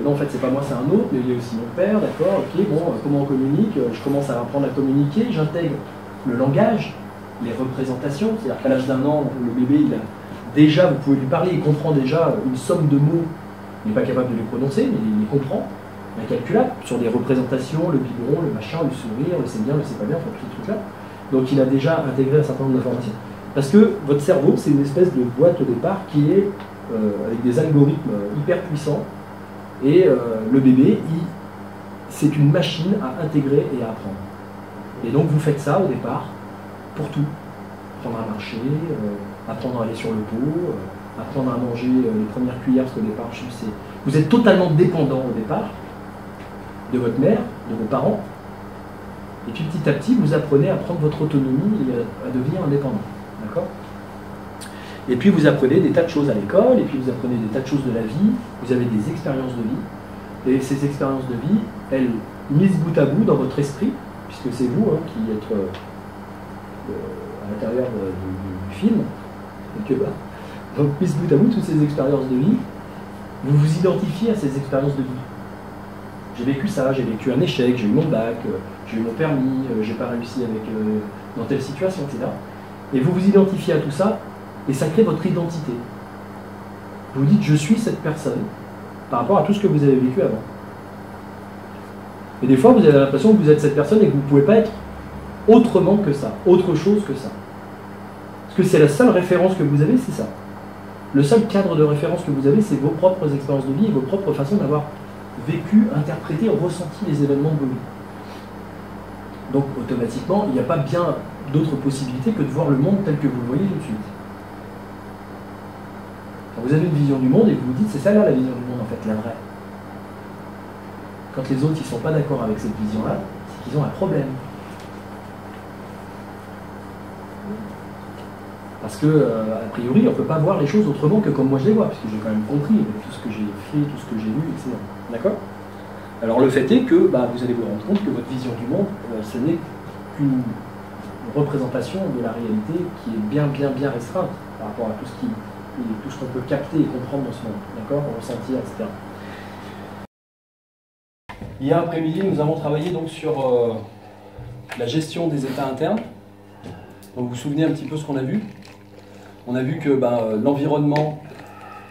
Non, en fait, c'est pas moi, c'est un autre, mais il y a aussi mon père, d'accord, ok, bon, comment on communique? Je commence à apprendre à communiquer, j'intègre le langage, les représentations, c'est-à-dire qu'à l'âge d'1 an, le bébé, déjà, vous pouvez lui parler, il comprend déjà une somme de mots, il n'est pas capable de les prononcer, mais il les comprend, incalculable, sur des représentations, le biberon, le machin, le sourire, le c'est bien, le c'est pas bien, enfin, tous ces trucs-là. Donc il a déjà intégré un certain nombre d'informations. Parce que votre cerveau, c'est une espèce de boîte au départ qui est avec des algorithmes hyper puissants. Et le bébé, c'est une machine à intégrer et à apprendre. Et donc vous faites ça au départ pour tout. Apprendre à marcher, apprendre à aller sur le pot, apprendre à manger les premières cuillères, parce qu'au départ, vous êtes totalement dépendant au départ de votre mère, de vos parents. Et puis petit à petit, vous apprenez à prendre votre autonomie et à devenir indépendant. D'accord? Et puis vous apprenez des tas de choses à l'école, et puis vous apprenez des tas de choses de la vie, vous avez des expériences de vie, et ces expériences de vie, elles mises bout à bout dans votre esprit, puisque c'est vous qui êtes à l'intérieur du film, quelque part, Donc, mis bout à bout, toutes ces expériences de vie, vous vous identifiez à ces expériences de vie. J'ai vécu ça, j'ai vécu un échec, j'ai eu mon bac, j'ai eu mon permis, j'ai pas réussi avec, dans telle situation, etc. Et vous vous identifiez à tout ça, et ça crée votre identité. Vous dites, je suis cette personne, par rapport à tout ce que vous avez vécu avant. Et des fois, vous avez l'impression que vous êtes cette personne et que vous ne pouvez pas être autrement que ça, autre chose que ça. Parce que c'est la seule référence que vous avez, c'est ça. Le seul cadre de référence que vous avez, c'est vos propres expériences de vie et vos propres façons d'avoir vécu, interprété, ressenti les événements de vos vies. Donc, automatiquement, il n'y a pas bien d'autres possibilités que de voir le monde tel que vous le voyez tout de suite. Quand vous avez une vision du monde et que vous vous dites, c'est ça là la vision du monde, en fait, la vraie. Quand les autres ne sont pas d'accord avec cette vision-là, c'est qu'ils ont un problème. Parce que, a priori, on ne peut pas voir les choses autrement que comme moi je les vois, puisque j'ai quand même compris avec tout ce que j'ai fait, tout ce que j'ai vu, etc. D'accord? Alors le fait est que vous allez vous rendre compte que votre vision du monde, ce n'est qu'une représentation de la réalité qui est bien restreinte par rapport à tout ce qu'on peut capter et comprendre dans ce monde, d'accord? Ressentir, etc. Hier après-midi, nous avons travaillé donc sur la gestion des états internes. Donc vous vous souvenez un petit peu ce qu'on a vu? On a vu que l'environnement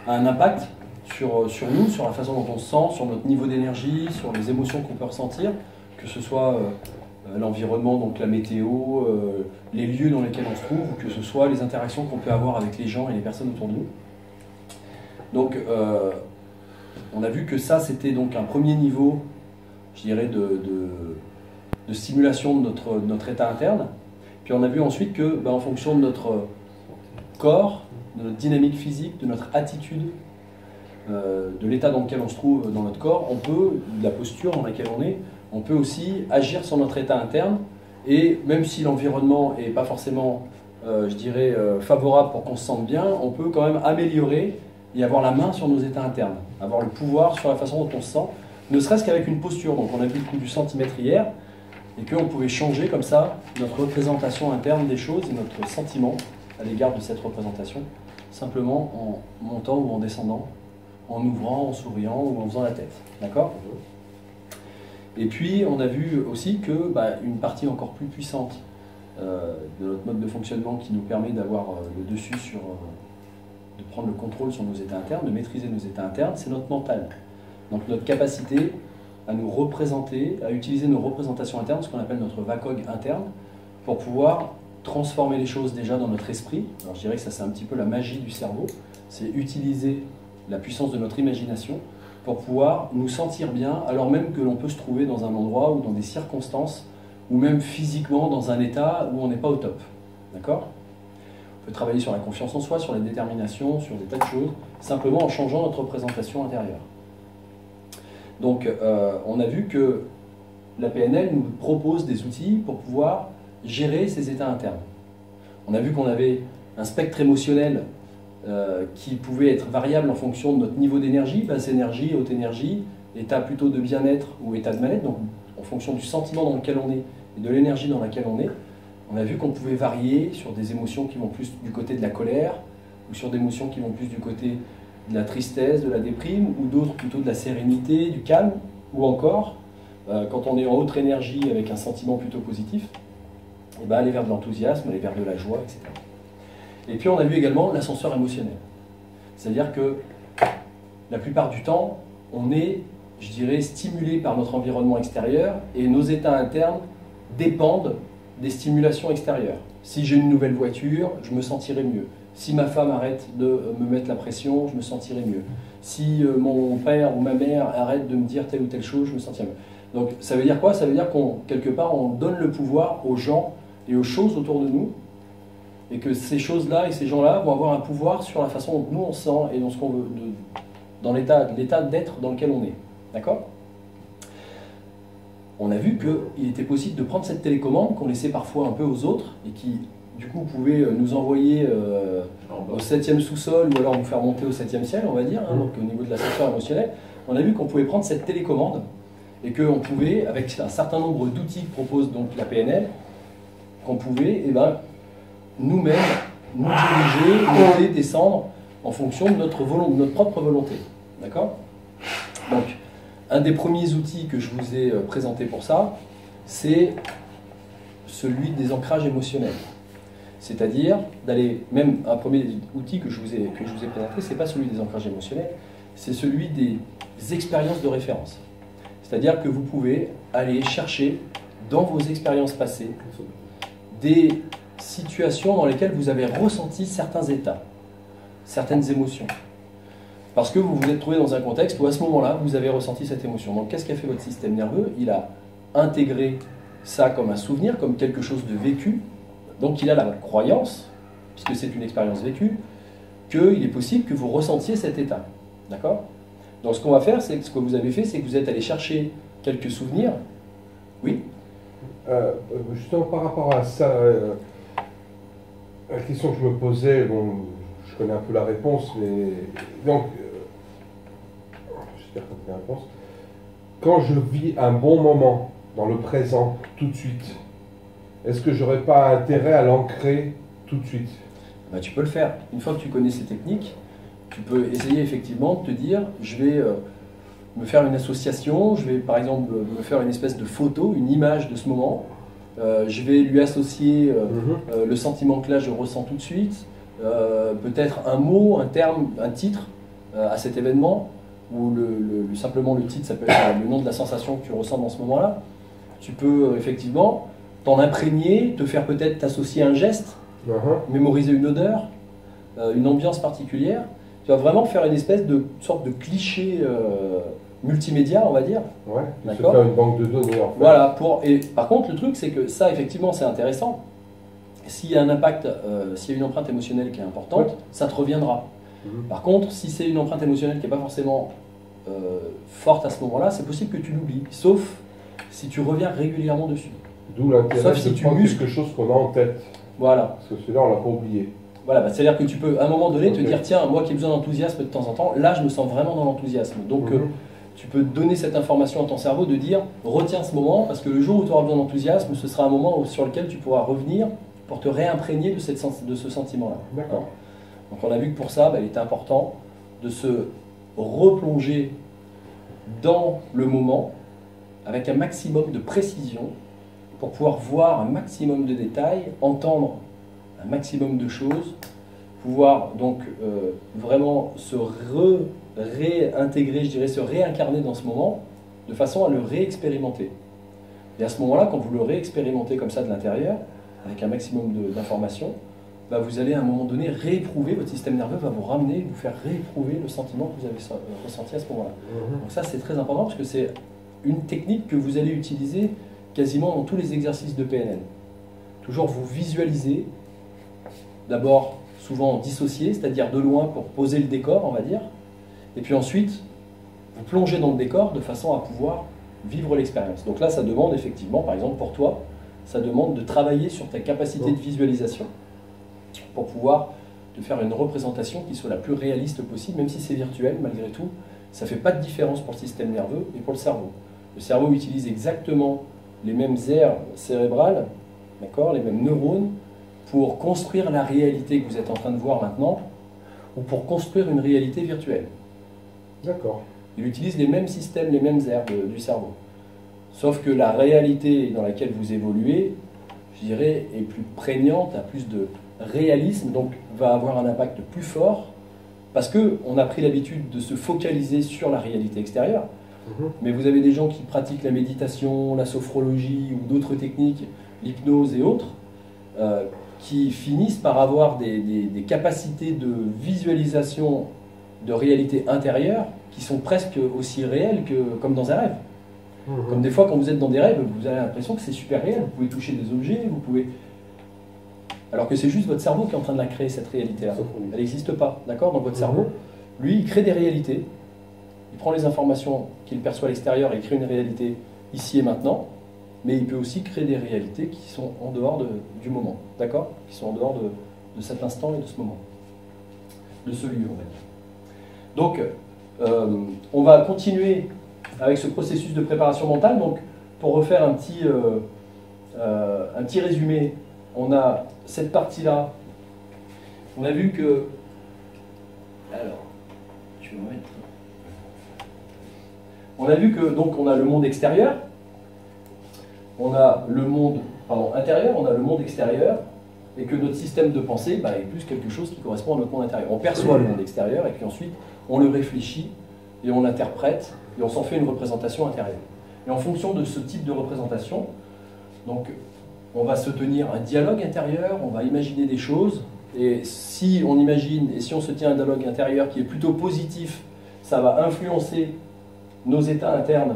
a un impact sur nous, sur la façon dont on se sent, sur notre niveau d'énergie, sur les émotions qu'on peut ressentir, que ce soit l'environnement, donc la météo, les lieux dans lesquels on se trouve, ou que ce soit les interactions qu'on peut avoir avec les gens et les personnes autour de nous. Donc on a vu que ça c'était donc un premier niveau, je dirais, de stimulation de notre état interne. Puis on a vu ensuite que, en fonction de notre corps, de notre dynamique physique, de notre attitude, de l'état dans lequel on se trouve dans notre corps, on peut, de la posture dans laquelle on peut aussi agir sur notre état interne. Et même si l'environnement n'est pas forcément, je dirais, favorable pour qu'on se sente bien, on peut quand même améliorer et avoir la main sur nos états internes, avoir le pouvoir sur la façon dont on se sent, ne serait-ce qu'avec une posture. Donc on a vu le coup du centimètre hier, et qu'on pouvait changer comme ça notre représentation interne des choses et notre sentiment à l'égard de cette représentation, simplement en montant ou en descendant, en ouvrant, en souriant ou en faisant la tête. D'accord? Et puis on a vu aussi que une partie encore plus puissante de notre mode de fonctionnement qui nous permet d'avoir le dessus de prendre le contrôle sur nos états internes, de maîtriser nos états internes, c'est notre mental. Donc notre capacité à nous représenter, à utiliser nos représentations internes, ce qu'on appelle notre VACOG interne, pour pouvoir transformer les choses déjà dans notre esprit. Alors je dirais que ça c'est un petit peu la magie du cerveau, c'est utiliser la puissance de notre imagination pour pouvoir nous sentir bien, alors même que l'on peut se trouver dans un endroit ou dans des circonstances, ou même physiquement dans un état où on n'est pas au top. D'accord? On peut travailler sur la confiance en soi, sur la détermination, sur des tas de choses, simplement en changeant notre représentation intérieure. Donc on a vu que la PNL nous propose des outils pour pouvoir gérer ces états internes. On a vu qu'on avait un spectre émotionnel qui pouvait être variable en fonction de notre niveau d'énergie, basse énergie, haute énergie, état plutôt de bien-être ou état de mal-être, donc en fonction du sentiment dans lequel on est et de l'énergie dans laquelle on est. On a vu qu'on pouvait varier sur des émotions qui vont plus du côté de la colère, ou sur des émotions qui vont plus du côté de la tristesse, de la déprime, ou d'autres plutôt de la sérénité, du calme, ou encore, quand on est en haute énergie avec un sentiment plutôt positif, aller vers de l'enthousiasme, aller vers de la joie, etc. Et puis on a vu également l'ascenseur émotionnel. C'est-à-dire que la plupart du temps, on est, je dirais, stimulé par notre environnement extérieur et nos états internes dépendent des stimulations extérieures. Si j'ai une nouvelle voiture, je me sentirai mieux. Si ma femme arrête de me mettre la pression, je me sentirai mieux. Si mon père ou ma mère arrête de me dire telle ou telle chose, je me sentirai mieux. Donc ça veut dire quoi? Ça veut dire quelque part, on donne le pouvoir aux gens et aux choses autour de nous, et que ces choses-là et ces gens-là vont avoir un pouvoir sur la façon dont nous on se sent et dans ce qu'on veut, dans l'état d'être dans lequel on est. D'accord? On a vu qu'il était possible de prendre cette télécommande qu'on laissait parfois un peu aux autres et qui, du coup, pouvait nous envoyer au 7e sous-sol ou alors nous faire monter au 7e ciel, on va dire, donc au niveau de l'ascenseur émotionnel. On a vu qu'on pouvait prendre cette télécommande et qu'on pouvait, avec un certain nombre d'outils que propose donc la PNL, qu'on pouvait nous-mêmes nous diriger, monter, descendre en fonction de notre propre volonté. D'accord? Donc, un des premiers outils que je vous ai présenté pour ça, c'est celui des ancrages émotionnels. C'est-à-dire d'aller, même un premier outil que je vous ai présenté, ce n'est pas celui des ancrages émotionnels, c'est celui des expériences de référence. C'est-à-dire que vous pouvez aller chercher dans vos expériences passées des situations dans lesquelles vous avez ressenti certains états, certaines émotions. Parce que vous vous êtes trouvé dans un contexte où à ce moment-là, vous avez ressenti cette émotion. Donc qu'est-ce qu'a fait votre système nerveux? Il a intégré ça comme un souvenir, comme quelque chose de vécu. Donc il a la croyance, puisque c'est une expérience vécue, qu'il est possible que vous ressentiez cet état. D'accord? Donc ce qu'on va faire, c'est que ce que vous avez fait, c'est que vous êtes allé chercher quelques souvenirs. Oui? Justement par rapport à ça, la question que je me posais, bon, je connais un peu la réponse, mais donc, j'espère qu'on a la réponse. Quand je vis un bon moment dans le présent, tout de suite, est-ce que j'aurais pas intérêt à l'ancrer tout de suite? Ben, tu peux le faire. Une fois que tu connais ces techniques, tu peux essayer effectivement de te dire, je vais me faire une association, je vais par exemple me faire une espèce de photo, une image de ce moment, je vais lui associer le sentiment que là je ressens tout de suite, peut-être un mot, un terme, un titre à cet événement, ou simplement le titre, ça peut être le nom de la sensation que tu ressens dans ce moment-là. Tu peux effectivement t'en imprégner, te faire peut-être t'associer un geste, mémoriser une odeur, une ambiance particulière. Tu vas vraiment faire une espèce de sorte de cliché multimédia, on va dire. Ouais, d'accord. Faire une banque de données en fait. Voilà, et par contre, le truc, c'est que ça, effectivement, c'est intéressant. S'il y a un impact, s'il y a une empreinte émotionnelle qui est importante, ouais, ça te reviendra. Par contre, si c'est une empreinte émotionnelle qui n'est pas forcément forte à ce moment-là, c'est possible que tu l'oublies, sauf si tu reviens régulièrement dessus. D'où l'intérêt Sauf si de tu prendre muscles quelque chose qu'on a en tête. Voilà. Parce que celui-là, on l'a pas oublié. Voilà, bah, c'est-à-dire que tu peux, à un moment donné, okay, te dire, tiens, moi qui ai besoin d'enthousiasme de temps en temps, là, je me sens vraiment dans l'enthousiasme. Donc, tu peux donner cette information à ton cerveau de dire, retiens ce moment, parce que le jour où tu auras besoin d'enthousiasme, ce sera un moment sur lequel tu pourras revenir pour te réimprégner de ce sentiment-là. D'accord. Donc, on a vu que pour ça, bah, il était important de se replonger dans le moment avec un maximum de précision pour pouvoir voir un maximum de détails, entendre un maximum de choses, pouvoir donc vraiment se réintégrer, je dirais, se réincarner dans ce moment, de façon à le réexpérimenter. Et à ce moment-là, quand vous le réexpérimentez comme ça de l'intérieur, avec un maximum d'informations, bah vous allez à un moment donné rééprouver, votre système nerveux va vous ramener, vous faire rééprouver le sentiment que vous avez ressenti à ce moment-là. Donc ça, c'est très important parce que c'est une technique que vous allez utiliser quasiment dans tous les exercices de PNL. Toujours vous visualisez, d'abord souvent dissocié, c'est-à-dire de loin pour poser le décor, on va dire, et puis ensuite vous plongez dans le décor de façon à pouvoir vivre l'expérience. Donc là, ça demande effectivement, par exemple pour toi, ça demande de travailler sur ta capacité de visualisation pour pouvoir te faire une représentation qui soit la plus réaliste possible, même si c'est virtuel, malgré tout, ça ne fait pas de différence pour le système nerveux et pour le cerveau. Le cerveau utilise exactement les mêmes aires cérébrales, d'accord, les mêmes neurones, pour construire la réalité que vous êtes en train de voir maintenant, ou pour construire une réalité virtuelle. D'accord. Il utilise les mêmes systèmes, les mêmes aires du cerveau. Sauf que la réalité dans laquelle vous évoluez, je dirais, est plus prégnante, a plus de réalisme, donc va avoir un impact plus fort, parce qu'on a pris l'habitude de se focaliser sur la réalité extérieure. Mais vous avez des gens qui pratiquent la méditation, la sophrologie ou d'autres techniques, l'hypnose et autres, qui finissent par avoir des capacités de visualisation de réalité intérieure qui sont presque aussi réelles que comme dans un rêve. Comme des fois, quand vous êtes dans des rêves, vous avez l'impression que c'est super réel. Vous pouvez toucher des objets, vous pouvez... Alors que c'est juste votre cerveau qui est en train de la créer, cette réalité-là. Elle n'existe pas, d'accord? Donc votre cerveau, lui, il crée des réalités. Il prend les informations qu'il perçoit à l'extérieur et il crée une réalité ici et maintenant. Mais il peut aussi créer des réalités qui sont en dehors du moment, d'accord? Qui sont en dehors de cet instant et de ce moment. De ce lieu, on va dire. Donc, on va continuer avec ce processus de préparation mentale. Donc, pour refaire un petit résumé, on a cette partie-là. On a vu que Alors, je vais me mettre... On a vu que, donc, on a le monde extérieur, on a le monde intérieur, on a le monde extérieur, et que notre système de pensée est plus quelque chose qui correspond à notre monde intérieur. On perçoit le monde extérieur, et puis ensuite, on le réfléchit, et on l'interprète, et on s'en fait une représentation intérieure. Et en fonction de ce type de représentation, donc, on va se tenir un dialogue intérieur, on va imaginer des choses, et si on imagine, et si on se tient un dialogue intérieur qui est plutôt positif, ça va influencer nos états internes,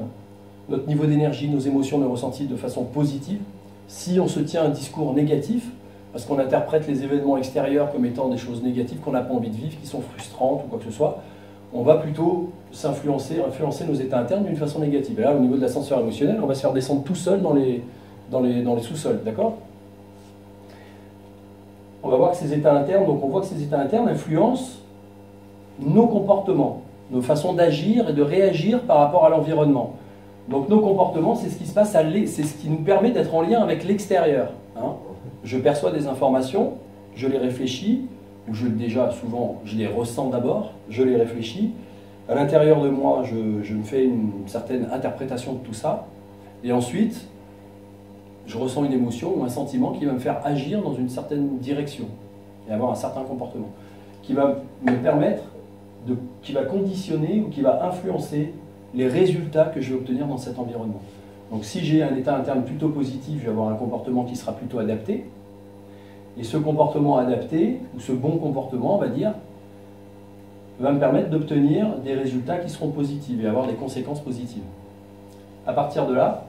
notre niveau d'énergie, nos émotions, nos ressentis de façon positive. Si on se tient un discours négatif, parce qu'on interprète les événements extérieurs comme étant des choses négatives qu'on n'a pas envie de vivre, qui sont frustrantes ou quoi que ce soit, on va plutôt influencer nos états internes d'une façon négative. Et là, au niveau de l'ascenseur émotionnel, on va se faire descendre tout seul dans les sous-sols, d'accord? On va voir que ces états internes, donc on voit que ces états internes influencent nos comportements, nos façons d'agir et de réagir par rapport à l'environnement. Donc nos comportements, c'est ce qui se passe, c'est ce qui nous permet d'être en lien avec l'extérieur. Hein. Je perçois des informations, je les réfléchis, ou déjà souvent je les ressens d'abord, je les réfléchis. À l'intérieur de moi, je me fais une certaine interprétation de tout ça, et ensuite je ressens une émotion ou un sentiment qui va me faire agir dans une certaine direction et avoir un certain comportement, qui va me permettre, qui va conditionner ou qui va influencer les résultats que je vais obtenir dans cet environnement. Donc si j'ai un état interne plutôt positif, je vais avoir un comportement qui sera plutôt adapté, et ce comportement adapté, ou ce bon comportement, on va dire, va me permettre d'obtenir des résultats qui seront positifs et avoir des conséquences positives. À partir de là,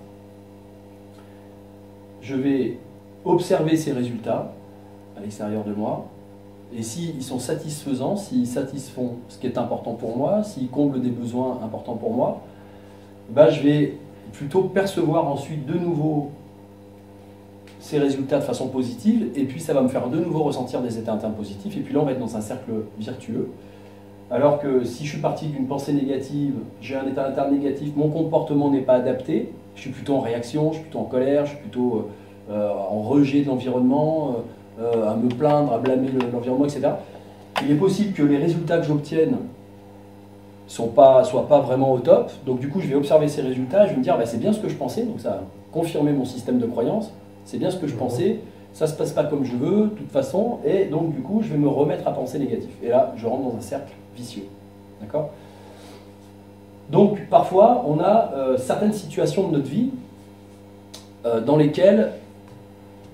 je vais observer ces résultats à l'extérieur de moi, et s'ils sont satisfaisants, s'ils satisfont ce qui est important pour moi, s'ils comblent des besoins importants pour moi, je vais plutôt percevoir ensuite de nouveau ces résultats de façon positive, et puis ça va me faire de nouveau ressentir des états internes positifs, et puis là on va être dans un cercle virtueux. Alors que si je suis parti d'une pensée négative, j'ai un état interne négatif, mon comportement n'est pas adapté, je suis plutôt en réaction, je suis plutôt en colère, je suis plutôt en rejet de l'environnement, à me plaindre, à blâmer l'environnement, etc. Il est possible que les résultats que j'obtienne soient pas vraiment au top, donc du coup je vais observer ces résultats, je vais me dire c'est bien ce que je pensais, donc ça a confirmé mon système de croyance, c'est bien ce que je pensais, ça se passe pas comme je veux, de toute façon, et donc du coup je vais me remettre à penser négatif. Et là je rentre dans un cercle vicieux. D'accord ? Donc parfois on a certaines situations de notre vie dans lesquelles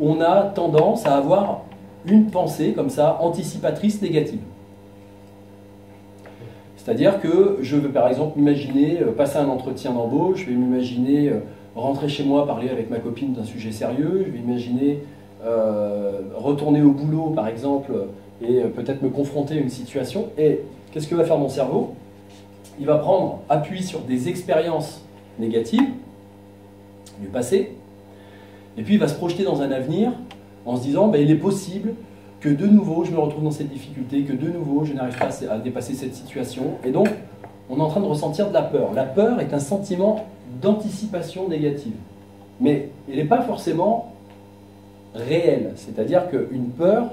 on a tendance à avoir une pensée comme ça, anticipatrice négative. C'est-à-dire que je veux par exemple m'imaginer passer un entretien d'embauche, je vais m'imaginer rentrer chez moi, parler avec ma copine d'un sujet sérieux, je vais imaginer retourner au boulot par exemple et peut-être me confronter à une situation. Et qu'est-ce que va faire mon cerveau? Il va prendre appui sur des expériences négatives du passé, et puis il va se projeter dans un avenir en se disant il est possible que de nouveau je me retrouve dans cette difficulté, que de nouveau je n'arrive pas à dépasser cette situation. Et donc on est en train de ressentir de la peur. La peur est un sentiment d'anticipation négative, mais elle n'est pas forcément réelle. C'est-à-dire qu'une peur,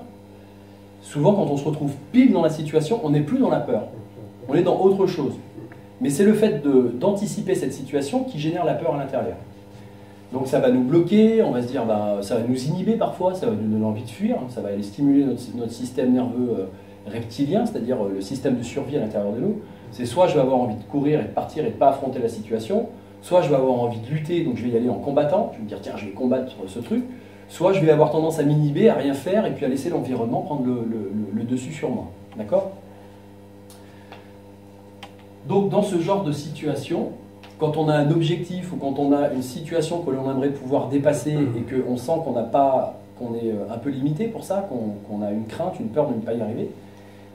souvent quand on se retrouve pile dans la situation, on n'est plus dans la peur, on est dans autre chose. Mais c'est le fait d'anticiper cette situation qui génère la peur à l'intérieur. Donc ça va nous bloquer, on va se dire, ça va nous inhiber parfois, ça va nous donner envie de fuir, ça va aller stimuler notre système nerveux reptilien, c'est-à-dire le système de survie à l'intérieur de nous. C'est soit je vais avoir envie de courir et de partir et de ne pas affronter la situation, soit je vais avoir envie de lutter, donc je vais y aller en combattant, je vais me dire tiens je vais combattre ce truc, soit je vais avoir tendance à m'inhiber, à rien faire et puis à laisser l'environnement prendre le dessus sur moi. D'accord ? Donc dans ce genre de situation, quand on a un objectif ou quand on a une situation que l'on aimerait pouvoir dépasser et qu'on sent qu'on est un peu limité pour ça, qu'on a une crainte, une peur de ne pas y arriver,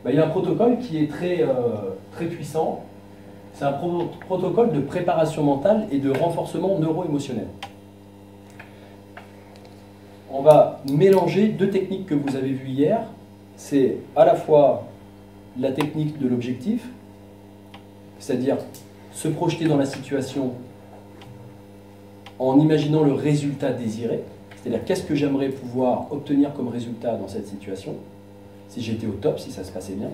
il y a un protocole qui est très, très puissant. C'est un protocole de préparation mentale et de renforcement neuro-émotionnel. On va mélanger deux techniques que vous avez vues hier. C'est à la fois la technique de l'objectif, c'est-à-dire se projeter dans la situation en imaginant le résultat désiré, c'est-à-dire qu'est-ce que j'aimerais pouvoir obtenir comme résultat dans cette situation, si j'étais au top, si ça se passait bien,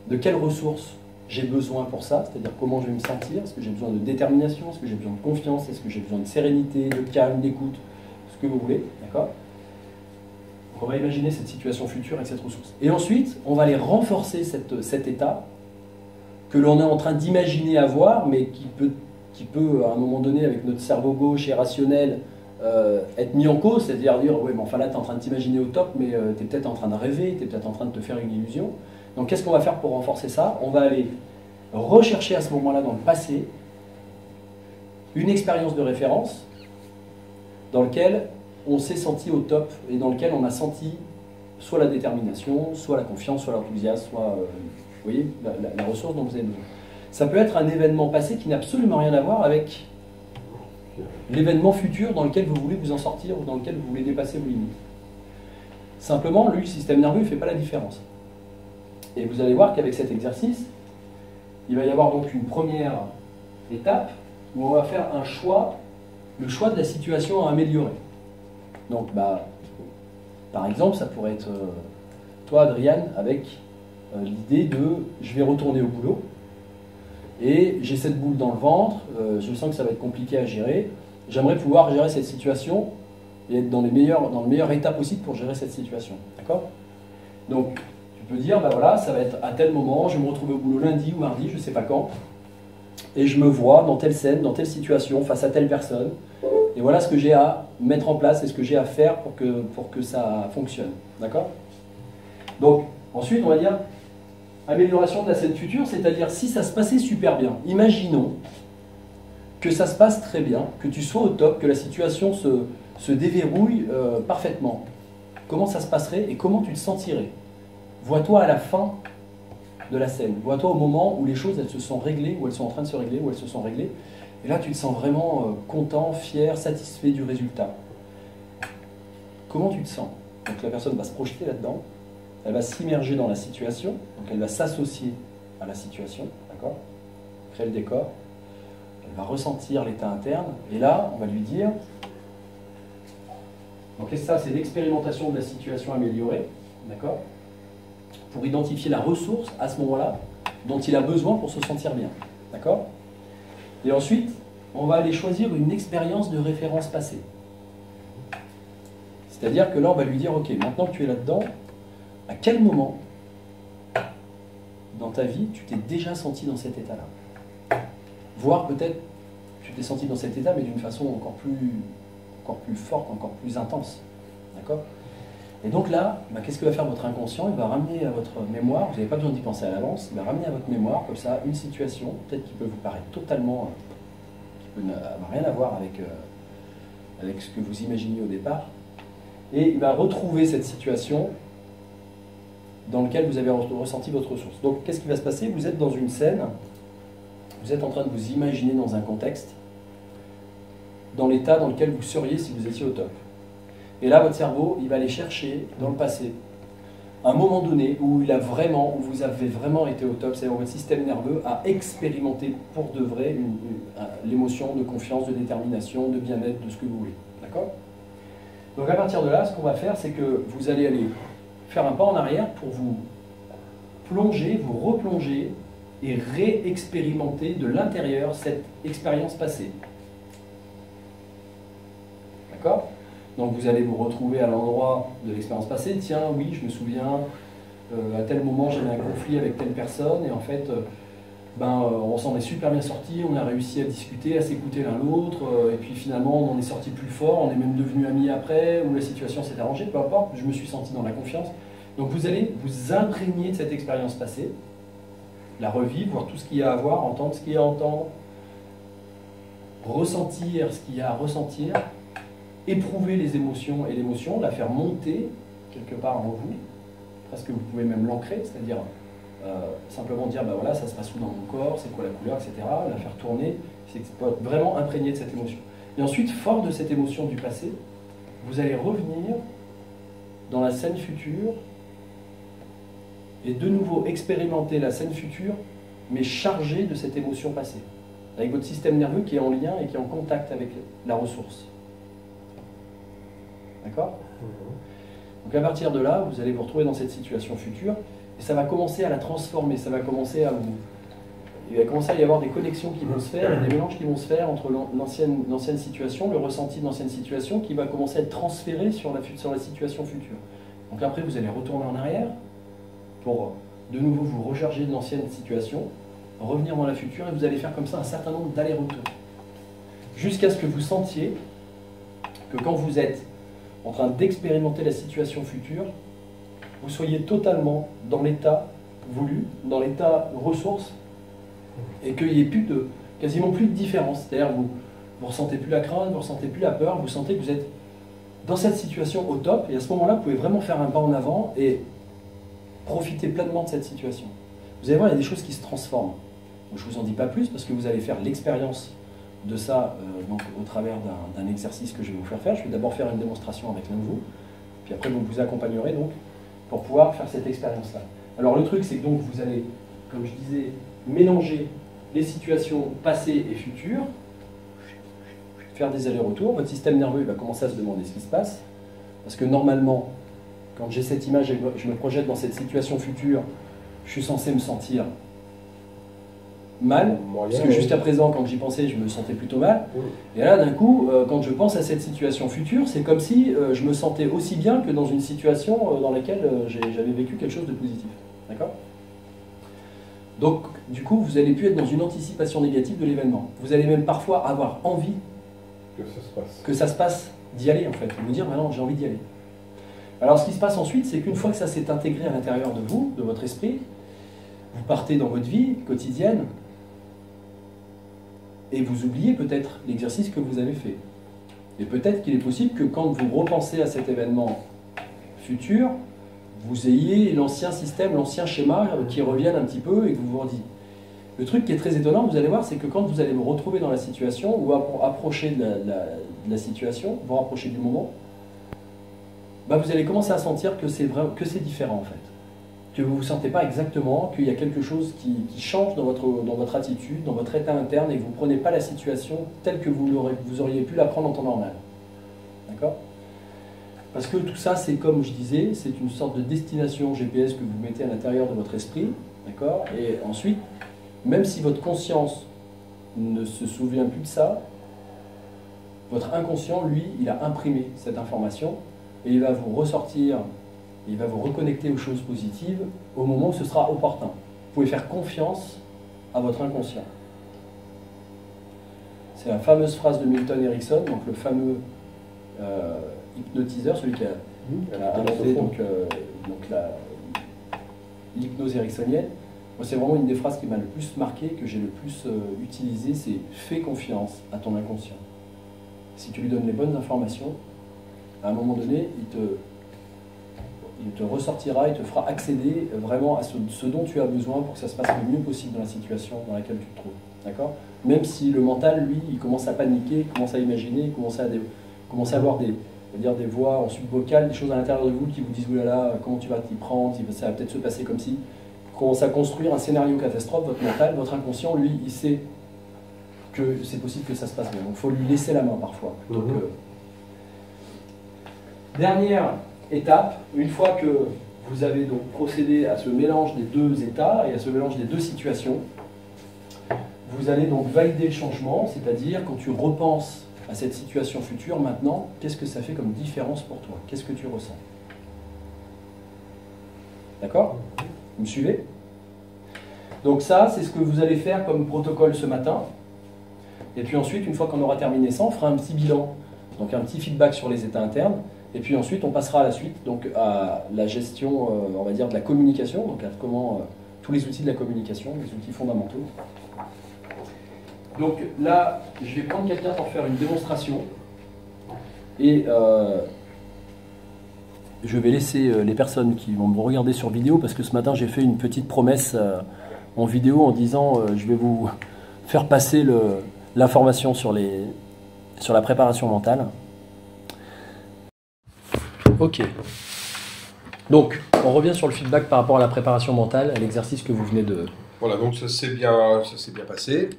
de quelles ressources j'ai besoin pour ça, c'est-à-dire comment je vais me sentir, est-ce que j'ai besoin de détermination, est-ce que j'ai besoin de confiance, est-ce que j'ai besoin de sérénité, de calme, d'écoute, ce que vous voulez, d'accord? Donc on va imaginer cette situation future avec cette ressource. Et ensuite, on va aller renforcer cet état que l'on est en train d'imaginer avoir, mais qui peut, à un moment donné, avec notre cerveau gauche et rationnel, être mis en cause, c'est-à-dire dire, ouais, mais enfin là, tu es en train de t'imaginer au top, mais tu es peut-être en train de rêver, tu es peut-être en train de te faire une illusion. Donc qu'est-ce qu'on va faire pour renforcer ça? On va aller rechercher à ce moment-là dans le passé une expérience de référence dans laquelle on s'est senti au top et dans lequel on a senti soit la détermination, soit la confiance, soit l'enthousiasme, soit vous voyez, la ressource dont vous avez besoin. Ça peut être un événement passé qui n'a absolument rien à voir avec l'événement futur dans lequel vous voulez vous en sortir ou dans lequel vous voulez dépasser vos limites. Simplement, lui, le système nerveux ne fait pas la différence. Et vous allez voir qu'avec cet exercice, il va y avoir donc une première étape où on va faire un choix, le choix de la situation à améliorer. Donc, par exemple, ça pourrait être toi, Adriane, avec l'idée de « je vais retourner au boulot ». Et j'ai cette boule dans le ventre, je sens que ça va être compliqué à gérer. J'aimerais pouvoir gérer cette situation et être dans le meilleur état possible pour gérer cette situation. D'accord? Donc, tu peux dire, voilà, ça va être à tel moment, je vais me retrouver au boulot lundi ou mardi, je ne sais pas quand, et je me vois dans telle scène, dans telle situation, face à telle personne, et voilà ce que j'ai à mettre en place et ce que j'ai à faire pour que ça fonctionne. D'accord? Donc, ensuite, on va dire, amélioration de la scène future, c'est-à-dire si ça se passait super bien, imaginons que ça se passe très bien, que tu sois au top, que la situation se déverrouille parfaitement. Comment ça se passerait et comment tu te sentirais? Vois-toi à la fin de la scène, vois-toi au moment où les choses elles se sont réglées, où elles sont en train de se régler, où elles se sont réglées, et là tu te sens vraiment content, fier, satisfait du résultat. Comment tu te sens? Donc la personne va se projeter là-dedans, elle va s'immerger dans la situation, donc elle va s'associer à la situation, d'accord? Créer le décor, elle va ressentir l'état interne, et là, on va lui dire, donc ça c'est l'expérimentation de la situation améliorée, d'accord? Pour identifier la ressource à ce moment-là dont il a besoin pour se sentir bien, d'accord? Et ensuite, on va aller choisir une expérience de référence passée. C'est-à-dire que là, on va lui dire, ok, maintenant que tu es là-dedans, à quel moment dans ta vie tu t'es déjà senti dans cet état-là? Voire peut-être tu t'es senti dans cet état, mais d'une façon encore plus forte, encore plus intense. D'accord? Et donc là, qu'est-ce que va faire votre inconscient? Il va ramener à votre mémoire, vous n'avez pas besoin d'y penser à l'avance, il va ramener à votre mémoire, comme ça, une situation, peut-être qui peut vous paraître totalement, qui n'a rien à voir avec ce que vous imaginiez au départ, et il va retrouver cette situation dans laquelle vous avez ressenti votre ressource. Donc, qu'est-ce qui va se passer? Vous êtes dans une scène, vous êtes en train de vous imaginer dans un contexte, dans l'état dans lequel vous seriez si vous étiez au top. Et là, votre cerveau, il va aller chercher dans le passé un moment donné où vous avez vraiment été au top, c'est-à-dire où votre système nerveux a expérimenté pour de vrai l'émotion de confiance, de détermination, de bien-être, de ce que vous voulez. D'accord? Donc à partir de là, ce qu'on va faire, c'est que vous allez aller faire un pas en arrière pour vous plonger, vous replonger et réexpérimenter de l'intérieur cette expérience passée. D'accord? Donc vous allez vous retrouver à l'endroit de l'expérience passée. Tiens, oui, je me souviens, à tel moment j'avais un conflit avec telle personne et en fait, on s'en est super bien sorti, on a réussi à discuter, à s'écouter l'un l'autre et puis finalement on en est sorti plus fort, on est même devenus amis après, ou la situation s'est arrangée, peu importe, je me suis senti dans la confiance. Donc vous allez vous imprégner de cette expérience passée, la revivre, voir tout ce qu'il y a à voir, entendre ce qu'il y a à entendre, ressentir ce qu'il y a à ressentir, éprouver les émotions et l'émotion, la faire monter quelque part en vous, parce que vous pouvez même l'ancrer, c'est-à-dire simplement dire, voilà, ça se passe où dans mon corps, c'est quoi la couleur, etc., la faire tourner, c'est vraiment imprégné de cette émotion. Et ensuite, fort de cette émotion du passé, vous allez revenir dans la scène future et de nouveau expérimenter la scène future, mais chargée de cette émotion passée, avec votre système nerveux qui est en lien et qui est en contact avec la ressource. D'accord? Donc à partir de là, vous allez vous retrouver dans cette situation future, et ça va commencer à la transformer, ça va commencer à vous... Il va commencer à y avoir des connexions qui vont se faire, et des mélanges qui vont se faire entre l'ancienne situation, le ressenti de l'ancienne situation, qui va commencer à être transféré sur la situation future. Donc après, vous allez retourner en arrière pour de nouveau vous recharger de l'ancienne situation, revenir dans la future, et vous allez faire comme ça un certain nombre d'allers-retours. Jusqu'à ce que vous sentiez que quand vous êtes en train d'expérimenter la situation future, vous soyez totalement dans l'état voulu, dans l'état ressource, et qu'il n'y ait quasiment plus de différence. C'est-à-dire vous ne ressentez plus la crainte, vous ne ressentez plus la peur, vous sentez que vous êtes dans cette situation au top, et à ce moment-là, vous pouvez vraiment faire un pas en avant et profiter pleinement de cette situation. Vous allez voir, il y a des choses qui se transforment. Donc, je ne vous en dis pas plus, parce que vous allez faire l'expérience de ça donc, au travers d'un exercice que je vais vous faire faire. Je vais d'abord faire une démonstration avec l'un de vous, puis après vous vous accompagnerez donc pour pouvoir faire cette expérience-là. Alors le truc, c'est que donc vous allez, comme je disais, mélanger les situations passées et futures, faire des allers-retours. Votre système nerveux il va commencer à se demander ce qui se passe, parce que normalement, quand j'ai cette image et je me projette dans cette situation future, je suis censé me sentir mal, parce que jusqu'à présent, quand j'y pensais, je me sentais plutôt mal. Et là, d'un coup, quand je pense à cette situation future, c'est comme si je me sentais aussi bien que dans une situation dans laquelle j'avais vécu quelque chose de positif. D'accord ? Donc, du coup, vous n'allez plus être dans une anticipation négative de l'événement. Vous allez même parfois avoir envie que ça se passe d'y aller, en fait. Vous dire, maintenant, j'ai envie d'y aller. Alors, ce qui se passe ensuite, c'est qu'une fois que ça s'est intégré à l'intérieur de vous, de votre esprit, vous partez dans votre vie quotidienne et vous oubliez peut-être l'exercice que vous avez fait. Et peut-être qu'il est possible que quand vous repensez à cet événement futur, vous ayez l'ancien système, l'ancien schéma qui revienne un petit peu et que vous vous redites. Le truc qui est très étonnant, vous allez voir, c'est que quand vous allez vous retrouver dans la situation ou approcher de la situation, vous rapprocher du moment, bah vous allez commencer à sentir que c'est différent en fait. Que vous ne vous sentez pas exactement, qu'il y a quelque chose qui change dans votre attitude, dans votre état interne et que vous ne prenez pas la situation telle que vous auriez pu la prendre en temps normal. D'accord ? Parce que tout ça, c'est comme je disais, c'est une sorte de destination GPS que vous mettez à l'intérieur de votre esprit. D'accord ? Et ensuite, même si votre conscience ne se souvient plus de ça, votre inconscient, lui, il a imprimé cette information et il va vous ressortir, il va vous reconnecter aux choses positives au moment où ce sera opportun. Vous pouvez faire confiance à votre inconscient. C'est la fameuse phrase de Milton Erickson, donc le fameux hypnotiseur, celui qui a inventé l'hypnose ericksonienne. Moi, c'est vraiment une des phrases qui m'a le plus marqué, que j'ai le plus utilisé, c'est « fais confiance à ton inconscient ». Si tu lui donnes les bonnes informations, à un moment donné, il te ressortira, il te fera accéder vraiment à ce dont tu as besoin pour que ça se passe le mieux possible dans la situation dans laquelle tu te trouves. D'accord ? Même si le mental, lui, il commence à paniquer, il commence à imaginer, il commence à avoir des voix en subvocal, des choses à l'intérieur de vous qui vous disent « oulala, comment tu vas t'y prendre, ça va peut-être se passer comme si ». Commence à construire un scénario catastrophe, votre mental, votre inconscient, lui, il sait que c'est possible que ça se passe bien. Donc il faut lui laisser la main parfois. Donc, dernière étape, une fois que vous avez donc procédé à ce mélange des deux états et à ce mélange des deux situations, vous allez donc valider le changement, c'est-à-dire quand tu repenses à cette situation future, maintenant, qu'est-ce que ça fait comme différence pour toi? Qu'est-ce que tu ressens? D'accord? Vous me suivez? Donc ça, c'est ce que vous allez faire comme protocole ce matin. Et puis ensuite, une fois qu'on aura terminé ça, on fera un petit bilan, donc un petit feedback sur les états internes. Et puis ensuite, on passera à la suite, donc à la gestion, on va dire, de la communication, donc à comment tous les outils de la communication, les outils fondamentaux. Donc là, je vais prendre quelqu'un pour faire une démonstration. Et je vais laisser les personnes qui vont me regarder sur vidéo, parce que ce matin, j'ai fait une petite promesse en vidéo en disant je vais vous faire passer l'information sur la préparation mentale. Ok. Donc, on revient sur le feedback par rapport à la préparation mentale, à l'exercice que vous venez de... Voilà, donc ça s'est bien passé.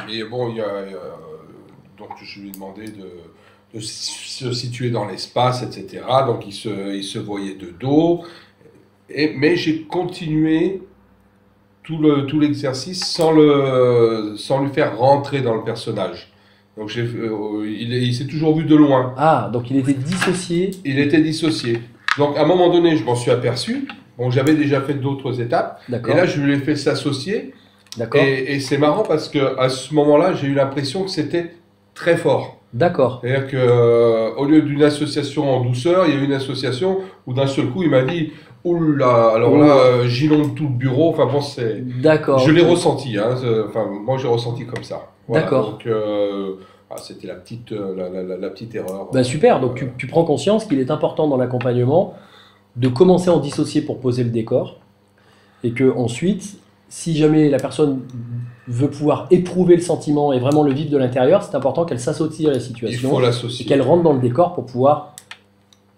Et bon, donc je lui ai demandé de se situer dans l'espace, etc. Donc il se voyait de dos. Mais j'ai continué tout l'exercice sans lui faire rentrer dans le personnage. Donc il s'est toujours vu de loin. Ah, donc il était dissocié. Il était dissocié. Donc à un moment donné, je m'en suis aperçu. Bon, j'avais déjà fait d'autres étapes. D'accord. Et là, je lui ai fait s'associer. D'accord. Et c'est marrant parce qu'à ce moment-là, j'ai eu l'impression que c'était très fort. D'accord. C'est-à-dire qu'au lieu d'une association en douceur, il y a eu une association où d'un seul coup, il m'a dit « Oula, alors là, j'inonde tout le bureau. » Enfin bon, c'est... D'accord. Je l'ai ressenti. Hein. Enfin, moi, j'ai ressenti comme ça. Voilà. D'accord. Donc, c'était la petite erreur. Bah super, donc tu prends conscience qu'il est important dans l'accompagnement de commencer à en dissocier pour poser le décor, et que ensuite, si jamais la personne veut pouvoir éprouver le sentiment et vraiment le vivre de l'intérieur, c'est important qu'elle s'associe à la Il situation faut et l'associer. qu'elle rentre dans le décor pour pouvoir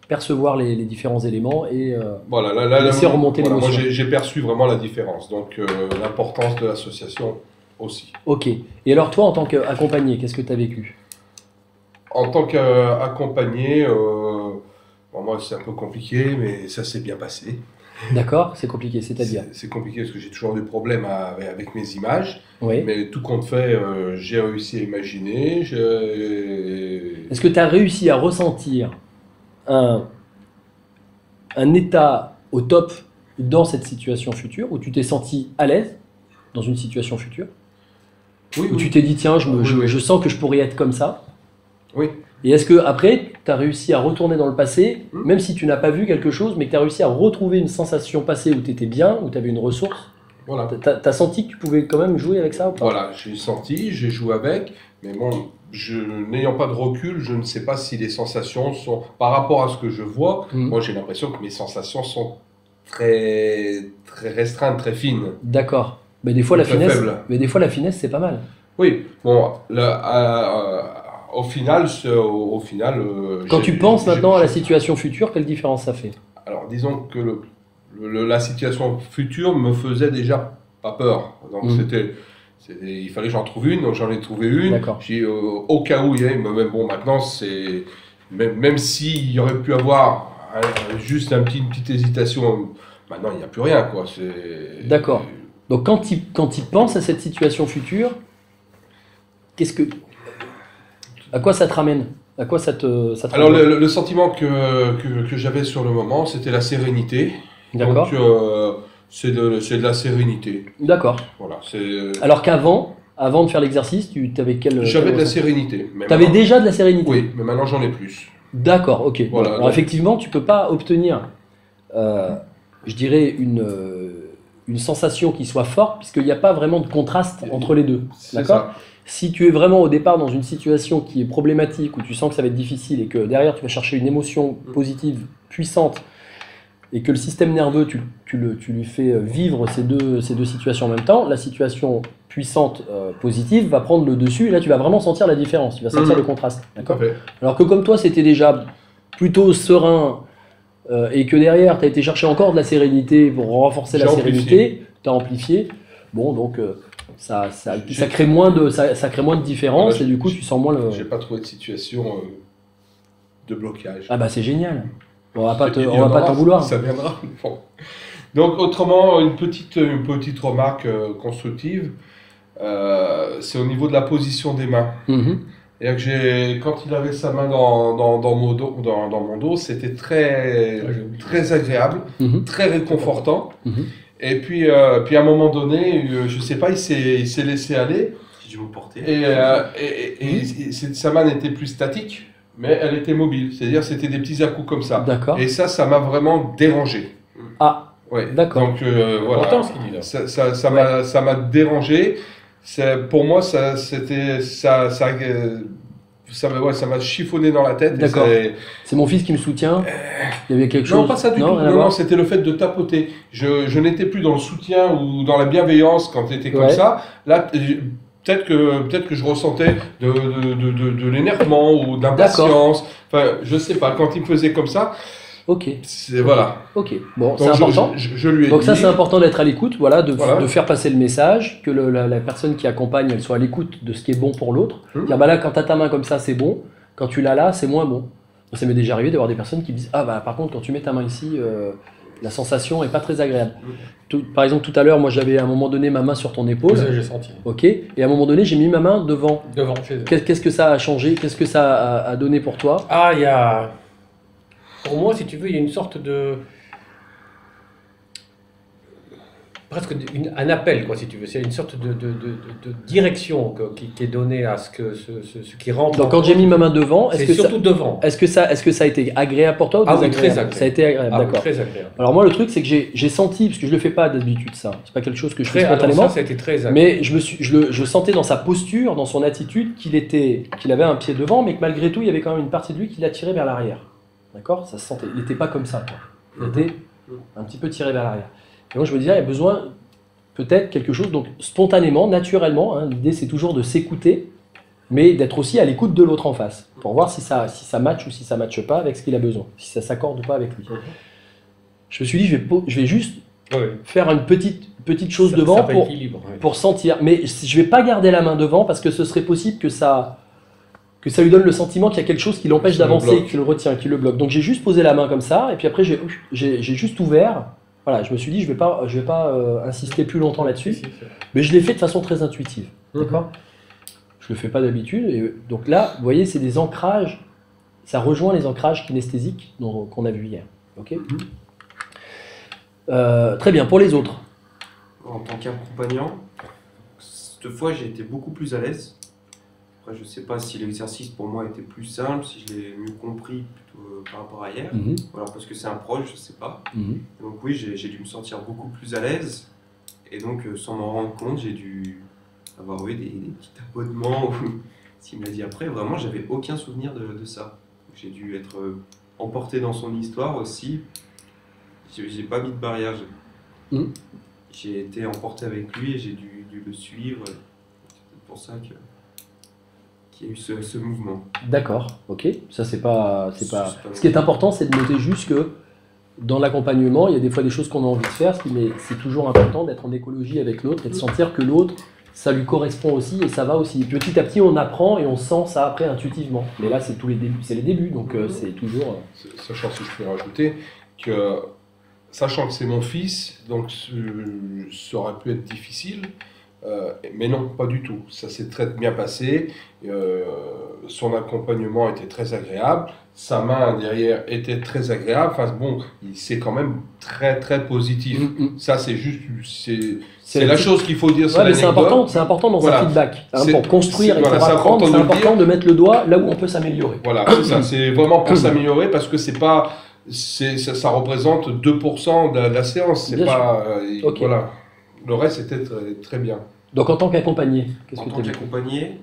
percevoir les différents éléments et Voilà, laisser remonter moi, l'émotion. j'ai perçu vraiment la différence. Donc, l'importance de l'association aussi. Ok. Et alors toi, en tant qu'accompagné, qu'est-ce que tu as vécu? En tant qu'accompagné, bon, moi, c'est un peu compliqué, mais ça s'est bien passé. D'accord, c'est compliqué, c'est-à-dire? C'est compliqué parce que j'ai toujours des problèmes avec mes images. Oui. Mais tout compte fait, j'ai réussi à imaginer. Est-ce que tu as réussi à ressentir un état au top dans cette situation future, où tu t'es senti à l'aise dans une situation future, Oui, où oui. tu t'es dit tiens, Oui, oui. je sens que je pourrais être comme ça? Oui. Et est-ce que après tu as réussi à retourner dans le passé, même si tu n'as pas vu quelque chose, mais que tu as réussi à retrouver une sensation passée où tu étais bien, où tu avais une ressource? Voilà. T'as senti que tu pouvais quand même jouer avec ça ou pas? Voilà, j'ai senti, j'ai joué avec, mais bon, n'ayant pas de recul, je ne sais pas si les sensations sont, par rapport à ce que je vois, moi j'ai l'impression que mes sensations sont très, très restreintes, très fines. D'accord. Mais des fois la Très finesse, faible. mais des fois la finesse c'est pas mal. Oui, bon, au final, Quand tu penses maintenant à la situation future, quelle différence ça fait? Alors, disons que la situation future me faisait déjà pas peur. Donc, il fallait que j'en trouve une, donc j'en ai trouvé une. D'accord. Au cas où il y ait, mais bon, maintenant, c'est. Même s'il y aurait pu avoir juste une petite hésitation, maintenant, il n'y a plus rien, quoi. D'accord. Donc, quand tu penses à cette situation future, à quoi ça te ramène? À quoi ça te Alors, ramène? le sentiment que j'avais sur le moment, c'était la sérénité. D'accord. Donc, c'est de la sérénité. D'accord. Voilà, Alors qu'avant de faire l'exercice, tu avais j'avais de la sérénité. Tu avais déjà de la sérénité? Oui, mais maintenant j'en ai plus. D'accord, ok. Voilà, Alors donc- effectivement, tu peux pas obtenir, je dirais, une sensation qui soit forte, puisqu'il n'y a pas vraiment de contraste entre les deux. C'est D'accord? ça. Si tu es vraiment au départ dans une situation qui est problématique, où tu sens que ça va être difficile et que derrière tu vas chercher une émotion positive, puissante, et que le système nerveux, tu lui fais vivre ces deux situations en même temps, la situation puissante, positive, va prendre le dessus, et là tu vas vraiment sentir la différence, tu vas sentir le contraste. D'accord? Tout à fait. Alors que comme toi, c'était déjà plutôt serein, et que derrière, tu as été chercher encore de la sérénité pour renforcer la J'ai amplifié. sérénité, tu as amplifié, bon, donc ça crée moins de différence, Voilà, et du coup, tu sens moins le... J'ai pas trouvé de situation de blocage. Ah bah c'est génial. On va pas Il y en on va pas aura, t'en vouloir. Ça viendra. Bon. Donc, autrement, une petite remarque constructive, c'est au niveau de la position des mains. Mhm. Et quand il avait sa main dans mon dos, c'était très, très agréable, Mhm. très réconfortant. Mhm. Et puis à un moment donné, je sais pas, il s'est laissé aller. Si je vous portais. Et sa main n'était plus statique, mais elle était mobile. C'est-à-dire, c'était des petits à-coups comme ça. D'accord. Et ça m'a vraiment dérangé. Ah, Ouais. d'accord. Donc voilà. Important ce qu'il dit là. Ça m'a dérangé. Pour moi, ça m'a chiffonné dans la tête. et D'accord. c'est- C'est mon fils qui me soutient. Il y avait quelque chose. Non, pas ça du tout. rien à Non, voir. c'était le fait de tapoter. Je n'étais plus dans le soutien ou dans la bienveillance quand c'était comme Ouais. ça. Là, peut-être que je ressentais de l'énervement ou de l'impatience. Enfin, je sais pas. Quand il me faisait comme ça, Ok, voilà. ok. Bon, Donc, c'est important. je lui ai Donc ça, dit. c'est important d'être à l'écoute, voilà, de Voilà. faire passer le message, que la personne qui accompagne, elle soit à l'écoute de ce qui est bon pour l'autre. Mhm. Dire, bah là, quand tu as ta main comme ça, c'est bon. Quand tu l'as là, c'est moins bon. Ça m'est déjà arrivé d'avoir des personnes qui me disent, ah bah par contre, quand tu mets ta main ici, La sensation n'est pas très agréable. Par exemple, tout à l'heure, moi j'avais à un moment donné ma main sur ton épaule. Ça, j'ai senti. Ok. Et à un moment donné, j'ai mis ma main devant. Devant, chez eux. Qu'est-ce que ça a changé? Qu'est-ce que ça a donné pour toi? Ah, il y a... Pour moi, si tu veux, il y a une sorte de... presque un appel, quoi, si tu veux. C'est une sorte de direction qui est donnée à ce qui rentre. Donc quand j'ai mis ma main devant, c'est surtout devant. Est-ce que ça a été agréable pour toi ou Ah oui, désagréable? très agréable. Ça a été agréable, Ah, d'accord. très agréable. Alors moi, le truc, c'est que j'ai senti, parce que je le fais pas d'habitude, ça. C'est pas quelque chose que je fais Alors spontanément. ça a été très agréable. Mais je sentais dans sa posture, dans son attitude, qu'il avait un pied devant, mais que malgré tout, il y avait quand même une partie de lui qui l'attirait vers l'arrière. D'accord? Ça se sentait. Il n'était pas comme ça, quoi. Il était un petit peu tiré vers l'arrière. Et moi, je me disais, il y a besoin peut-être quelque chose, donc spontanément, naturellement, hein, l'idée c'est toujours de s'écouter, mais d'être aussi à l'écoute de l'autre en face, pour voir si ça match ou si ça matche pas avec ce qu'il a besoin, si ça s'accorde ou pas avec lui. Je me suis dit, je vais juste faire une petite chose devant pour sentir, mais je vais pas garder la main devant parce que ce serait possible que ça lui donne le sentiment qu'il y a quelque chose qui l'empêche d'avancer, qui le retient, qui le bloque. Donc j'ai juste posé la main comme ça, et puis après j'ai juste ouvert. Voilà, je me suis dit, je vais pas insister plus longtemps là-dessus, mais je l'ai fait de façon très intuitive. D'accord? Je le fais pas d'habitude. Et donc là, vous voyez, c'est des ancrages, ça rejoint les ancrages kinesthésiques qu'on a vu hier. Ok? Très bien, pour les autres. En tant qu'accompagnant, cette fois j'ai été beaucoup plus à l'aise. Après, je ne sais pas si l'exercice pour moi était plus simple, si je l'ai mieux compris plutôt par rapport à hier, ou alors parce que c'est un proche, je ne sais pas. Donc oui, j'ai dû me sentir beaucoup plus à l'aise, et donc sans m'en rendre compte, j'ai dû avoir des petits tapotements, ou s'il me l'a dit après, vraiment j'avais aucun souvenir de ça. J'ai dû être emporté dans son histoire aussi, j'ai pas mis de barrière, j'ai été emporté avec lui et j'ai dû le suivre, c'est pour ça qu'il y a eu ce mouvement. D'accord, ok. Ça, c'est pas... Ce qui est important, c'est de noter juste que dans l'accompagnement, il y a des fois des choses qu'on a envie de faire, mais c'est toujours important d'être en écologie avec l'autre et de sentir que l'autre, ça lui correspond aussi et ça va aussi. Petit à petit, on apprend et on sent ça après intuitivement. Mais là, c'est les débuts, donc c'est toujours... Sachant, si je peux rajouter, que sachant que c'est mon fils, donc ça aurait pu être difficile. Mais non, pas du tout. Ça s'est très bien passé. Son accompagnement était très agréable. Sa main derrière était très agréable. Enfin bon, c'est quand même très très positif. Ça, c'est juste, c'est la chose qu'il faut dire. Ouais, mais c'est important dans un feedback. Hein, pour construire et pour apprendre, c'est important de mettre le doigt là où on peut s'améliorer. Voilà, c'est ça. C'est vraiment pour s'améliorer parce que c'est pas, ça représente 2% de la séance. C'est pas, okay. Voilà. Le reste était très bien. Donc en tant qu'accompagné, qu'est-ce que tu as vu? Qu'accompagné,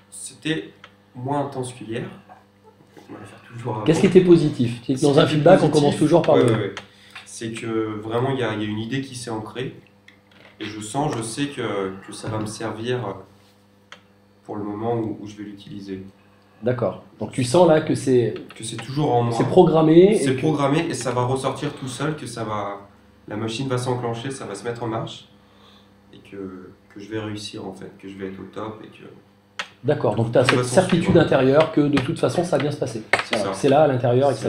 c'était moins intense qu'hier. Qu'est-ce qui était positif? Dans un feedback, on commence toujours par le... C'est que vraiment, il y a une idée qui s'est ancrée. Et je sais que ça va me servir pour le moment où je vais l'utiliser. D'accord. Donc tu sens là que c'est toujours en moi. C'est programmé. C'est programmé et ça va ressortir tout seul, la machine va s'enclencher, ça va se mettre en marche. Et que je vais réussir en fait, que je vais être au top et que... D'accord, donc tu as cette certitude intérieure que de toute façon ça va bien se passer. C'est là à l'intérieur, etc.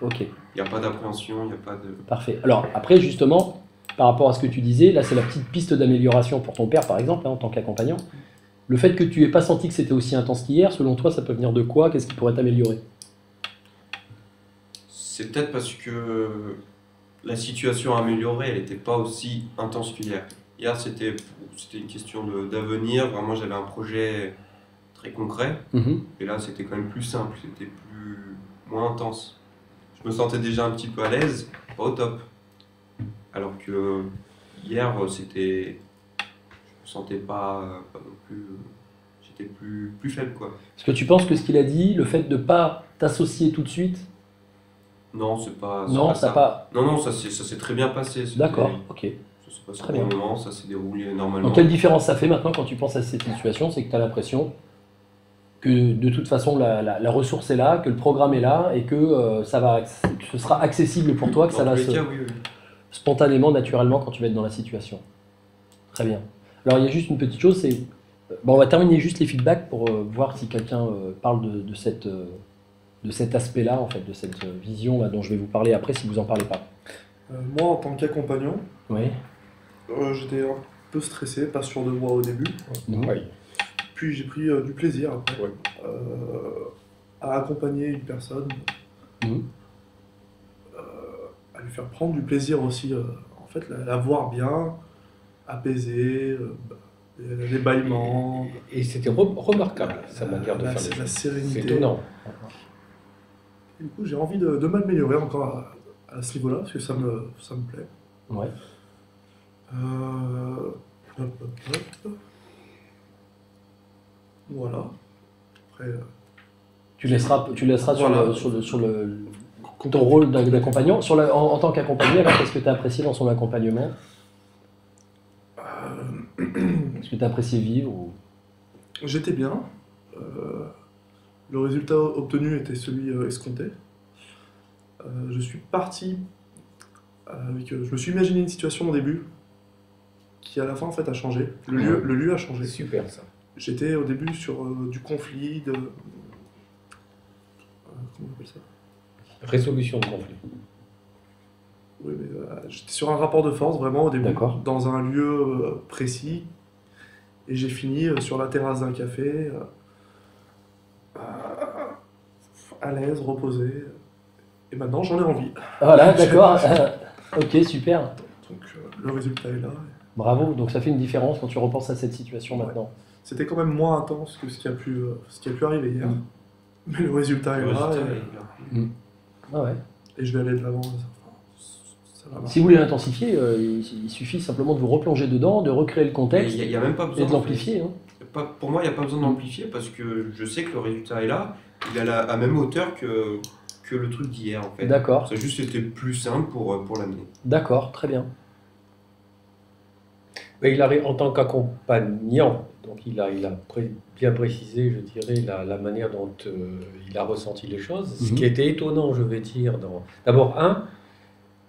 Ok. Il n'y a pas d'appréhension, il n'y a pas de... Parfait. Alors après justement, par rapport à ce que tu disais, là c'est la petite piste d'amélioration pour ton père par exemple, hein, en tant qu'accompagnant. Le fait que tu n'aies pas senti que c'était aussi intense qu'hier, selon toi ça peut venir de quoi? Qu'est-ce qui pourrait t'améliorer? C'est peut-être parce que la situation améliorée, elle n'était pas aussi intense qu'hier. Hier, c'était une question d'avenir. Vraiment, j'avais un projet très concret. Et là, c'était quand même plus simple. C'était moins intense. Je me sentais déjà un petit peu à l'aise, pas au top. Alors que hier, je me sentais pas non plus... J'étais plus faible, quoi. Est-ce que tu penses que ce qu'il a dit, le fait de ne pas t'associer tout de suite... Non, c'est pas... Non, ça pas... Non, ça s'est très bien passé. D'accord, ok. Très bien. Moment, ça s'est déroulé normalement. Donc quelle différence ça fait maintenant quand tu penses à cette situation? C'est que tu as l'impression que de toute façon la ressource est là, que le programme est là et que ce sera accessible pour toi, que ça va spontanément, naturellement quand tu vas être dans la situation. Très bien. Alors il y a juste une petite chose, c'est... Bon, on va terminer juste les feedbacks pour voir si quelqu'un parle de cet aspect-là, en fait, de cette vision là, dont je vais vous parler après si vous n'en parlez pas. Moi, en tant qu'accompagnant, Oui. j'étais un peu stressé, pas sûr de moi au début. Oui. Puis j'ai pris du plaisir après Ouais. à accompagner une personne, Mhm. à lui faire prendre du plaisir aussi, en fait, la voir bien, apaisée, les bâillements, Et c'était remarquable, sa manière de la faire les choses. sérénité. C'est étonnant. Et du coup, j'ai envie de m'améliorer encore à ce niveau-là, parce que ça me plaît. Ouais. Hop. Voilà. Après, Tu laisseras Voilà. sur ton rôle d'accompagnant. En tant qu'accompagné, alors qu'est-ce que tu as apprécié dans son accompagnement? Est-ce que tu as apprécié vivre j'étais bien. Le résultat obtenu était celui escompté. Je suis parti avec. Je me suis imaginé une situation au début qui, à la fin, en fait, a changé. Le lieu a changé. C'est super ça. J'étais au début sur du conflit, comment on appelle ça? Résolution de conflit. Oui, mais j'étais sur un rapport de force vraiment au début, D'accord. dans un lieu précis, et j'ai fini sur la terrasse d'un café, à l'aise, reposé, et maintenant j'en ai envie. Voilà, d'accord. Ok, super. Donc le résultat est là. Bravo. Donc ça fait une différence quand tu repenses à cette situation maintenant. C'était quand même moins intense que ce qui a pu arriver hier, mais le résultat est Le là, résultat et, est là. Ah ouais. et je vais aller de l'avant. Ça va marcher. Si vous voulez l'intensifier, il suffit simplement de vous replonger dedans, de recréer le contexte Il n'y a même pas besoin et de l'amplifier. Hein. Pour moi, il n'y a pas besoin d'amplifier parce que je sais que le résultat est là. Il est à la même hauteur que le truc d'hier en fait. D'accord. Ça a juste été plus simple pour l'amener. D'accord, très bien. Mais en tant qu'accompagnant, donc il a bien précisé, je dirais, la manière dont il a ressenti les choses. Ce qui était étonnant, je vais dire, d'abord,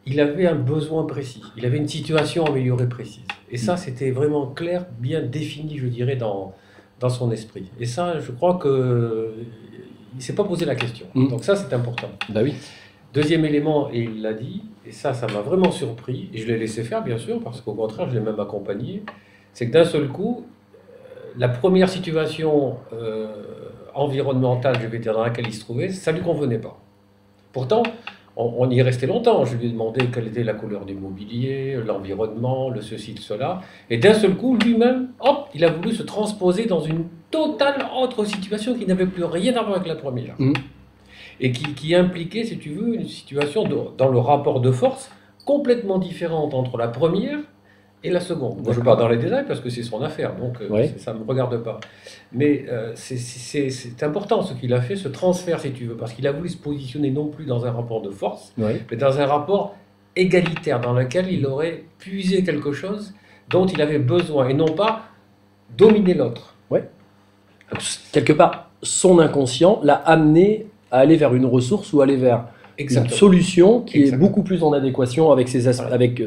il avait un besoin précis, il avait une situation améliorée précise. Et ça, c'était vraiment clair, bien défini, je dirais, dans son esprit. Et ça, je crois que il ne s'est pas posé la question. Donc ça, c'est important. Bah oui. Deuxième élément, et il l'a dit, et ça m'a vraiment surpris, et je l'ai laissé faire, bien sûr, parce qu'au contraire, je l'ai même accompagné, c'est que d'un seul coup, la première situation environnementale, je vais dire, dans laquelle il se trouvait, ça ne lui convenait pas. Pourtant, on y est resté longtemps. Je lui ai demandé quelle était la couleur du mobilier, l'environnement, le ceci, le cela. Et d'un seul coup, lui-même, hop, il a voulu se transposer dans une totale autre situation qui n'avait plus rien à voir avec la première. Et qui impliquait, si tu veux, une situation dans le rapport de force complètement différente entre la première et la seconde. Moi, je ne vais pas dans les détails parce que c'est son affaire, donc ça ne me regarde pas. Mais c'est important ce qu'il a fait, ce transfert, si tu veux, parce qu'il a voulu se positionner non plus dans un rapport de force, mais dans un rapport égalitaire, dans lequel il aurait puisé quelque chose dont il avait besoin, et non pas dominer l'autre. Ouais. Quelque part, son inconscient l'a amené à aller vers une ressource ou aller vers une solution qui est beaucoup plus en adéquation avec,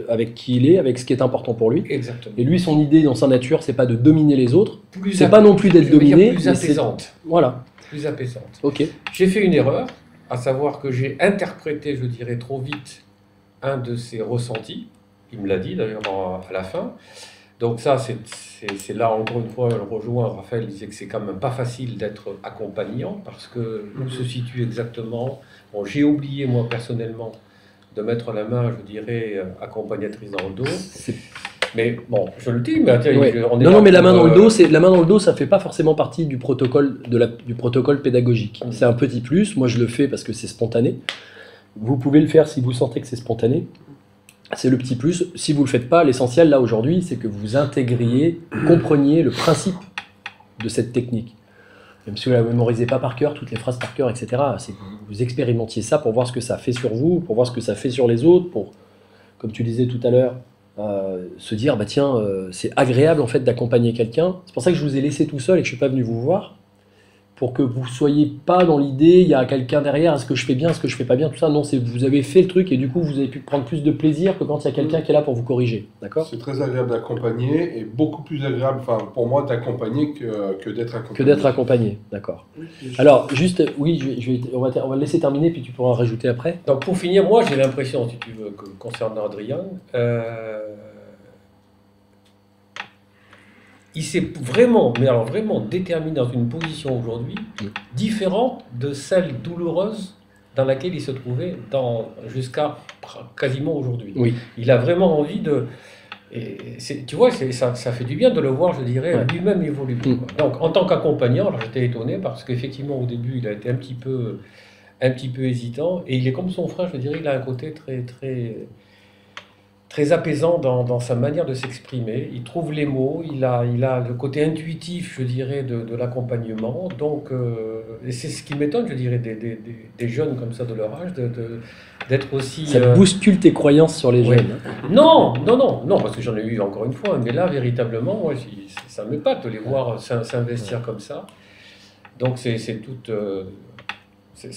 avec qui il est, avec ce qui est important pour lui. Exactement. Et lui, son idée dans sa nature, c'est pas de dominer les autres, c'est pas non plus d'être dominé. Plus apaisante. Voilà. Plus apaisante. Ok. J'ai fait une erreur, à savoir que j'ai interprété, je dirais, trop vite un de ses ressentis. Il me l'a dit d'ailleurs à la fin. Donc ça, c'est là, encore une fois, je rejoins Raphaël, il disait que c'est quand même pas facile d'être accompagnant, parce que où se situe exactement... Bon, j'ai oublié, moi, personnellement, de mettre la main, je dirais, accompagnatrice dans le dos. Mais bon, je le dis, mais tiens, on est non, mais la main dans le dos, ça fait pas forcément partie du protocole, du protocole pédagogique. C'est un petit plus, moi je le fais parce que c'est spontané. Vous pouvez le faire si vous sentez que c'est spontané. C'est le petit plus. Si vous ne le faites pas, l'essentiel là aujourd'hui, c'est que vous intégriez, compreniez le principe de cette technique. Même si vous ne la mémorisez pas par cœur, toutes les phrases par cœur, etc. C'est que vous expérimentiez ça pour voir ce que ça fait sur vous, pour voir ce que ça fait sur les autres, pour, comme tu disais tout à l'heure, se dire, bah tiens, c'est agréable en fait d'accompagner quelqu'un. C'est pour ça que je vous ai laissé tout seul et que je ne suis pas venu vous voir, pour que vous soyez pas dans l'idée, il y a quelqu'un derrière, est-ce que je fais bien, est-ce que je fais pas bien, tout ça. Non, c'est vous avez fait le truc et du coup vous avez pu prendre plus de plaisir que quand il y a quelqu'un qui est là pour vous corriger. D'accord ? C'est très agréable d'accompagner et beaucoup plus agréable, enfin pour moi, d'accompagner que d'être accompagné. Que d'être accompagné, d'accord. Alors, juste, oui, on va le laisser terminer, puis tu pourras en rajouter après. Donc pour finir, moi j'ai l'impression, si tu veux, que concernant Adrien, il s'est vraiment, mais alors vraiment déterminé dans une position aujourd'hui différente de celle douloureuse dans laquelle il se trouvait jusqu'à quasiment aujourd'hui. Oui. Il a vraiment envie de... tu vois, ça fait du bien de le voir, je dirais, lui-même évoluer. Donc en tant qu'accompagnant, alors j'étais étonné parce qu'effectivement au début il a été un petit peu hésitant et il est comme son frère, je dirais, il a un côté très apaisant dans sa manière de s'exprimer. Il trouve les mots, il a le côté intuitif, je dirais, de l'accompagnement. Donc, et c'est ce qui m'étonne, je dirais, des jeunes comme ça de leur âge, d'être aussi... Ça bouscule tes croyances sur les jeunes. Non, parce que j'en ai eu encore une fois, mais là, véritablement, moi, ça m'épate de les voir s'investir comme ça. Donc, c'est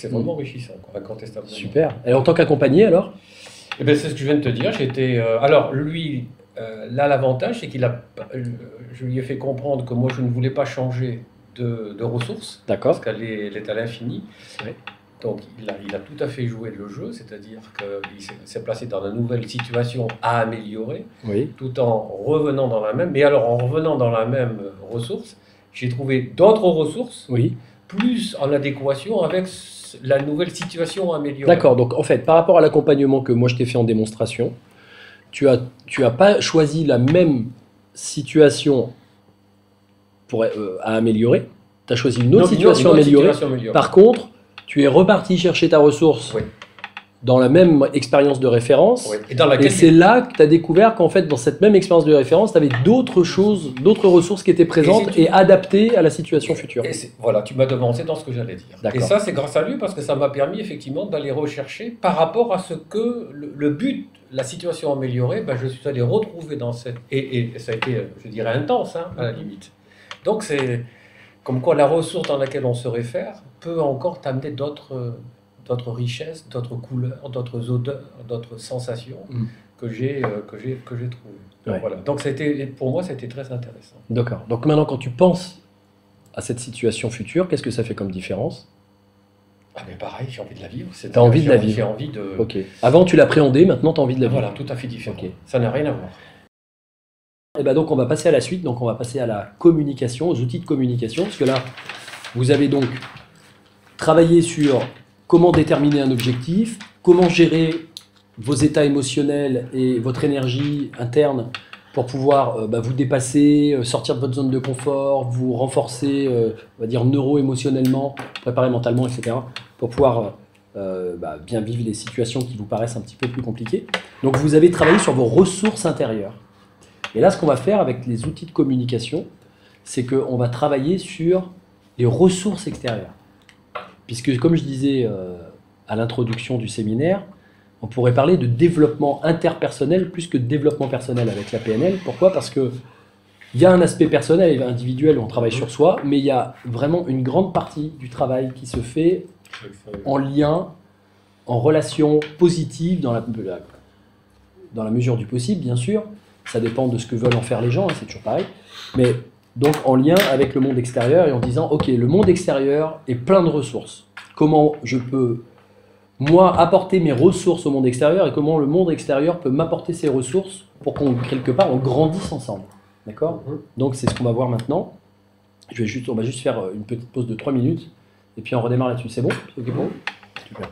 vraiment enrichissant, incontestablement. Super. Et en tant qu'accompagné, alors ? Eh bien, c'est ce que je viens de te dire. Alors, lui, là, l'avantage, c'est je lui ai fait comprendre que moi, je ne voulais pas changer de ressources. D'accord. Parce qu'elle est à l'infini. Oui. Donc, il a tout à fait joué le jeu, c'est-à-dire qu'il s'est placé dans une nouvelle situation à améliorer, tout en revenant dans la même. Mais alors, en revenant dans la même ressource, j'ai trouvé d'autres ressources, plus en adéquation avec la nouvelle situation améliorée. D'accord, donc en fait, par rapport à l'accompagnement que moi je t'ai fait en démonstration, tu as pas choisi la même situation à améliorer, tu as choisi une autre situation améliorée. Par contre, tu es reparti chercher ta ressource dans la même expérience de référence, et c'est là que tu as découvert qu'en fait, dans cette même expérience de référence, tu avais d'autres ressources qui étaient présentes et adaptées à la situation future. Voilà, tu m'as devancé dans ce que j'allais dire. Et ça, c'est grâce à lui, parce que ça m'a permis effectivement d'aller rechercher par rapport à ce que le but, la situation améliorée, je suis allé retrouver dans cette... Et ça a été, je dirais, intense, à la limite. Donc c'est comme quoi la ressource dans laquelle on se réfère peut encore t'amener d'autres richesses, d'autres couleurs, d'autres odeurs, d'autres sensations que j'ai trouvées. Donc, voilà. Donc pour moi, ça a été très intéressant. D'accord. Donc maintenant, quand tu penses à cette situation future, qu'est-ce que ça fait comme différence ? Mais pareil, j'ai envie de la vivre. Tu as envie de la vivre. J'ai envie de... Ok. Avant, tu l'appréhendais, maintenant, tu as envie de la vivre. Voilà, tout à fait différent. Ça n'a rien à voir. Et donc, on va passer à la suite. Donc, on va passer à la communication, aux outils de communication. Parce que là, vous avez donc travaillé sur comment déterminer un objectif, comment gérer vos états émotionnels et votre énergie interne pour pouvoir vous dépasser, sortir de votre zone de confort, vous renforcer, on va dire neuro-émotionnellement, préparer mentalement, etc. pour pouvoir bien vivre les situations qui vous paraissent un petit peu plus compliquées. Donc vous avez travaillé sur vos ressources intérieures. Et là, ce qu'on va faire avec les outils de communication, c'est qu'on va travailler sur les ressources extérieures. Puisque, comme je disais à l'introduction du séminaire, on pourrait parler de développement interpersonnel plus que de développement personnel avec la PNL. Pourquoi ? Parce qu'il y a un aspect personnel et individuel où on travaille sur soi, mais il y a vraiment une grande partie du travail qui se fait en lien, en relation positive, dans la mesure du possible, bien sûr. Ça dépend de ce que veulent en faire les gens, c'est toujours pareil. Mais donc en lien avec le monde extérieur et en disant, ok, le monde extérieur est plein de ressources. Comment je peux, moi, apporter mes ressources au monde extérieur et comment le monde extérieur peut m'apporter ses ressources pour qu'on, quelque part, on grandisse ensemble. D'accord ? Donc c'est ce qu'on va voir maintenant. On va juste faire une petite pause de 3 minutes et puis on redémarre là-dessus. C'est bon ? C'est ok pour vous ? Super.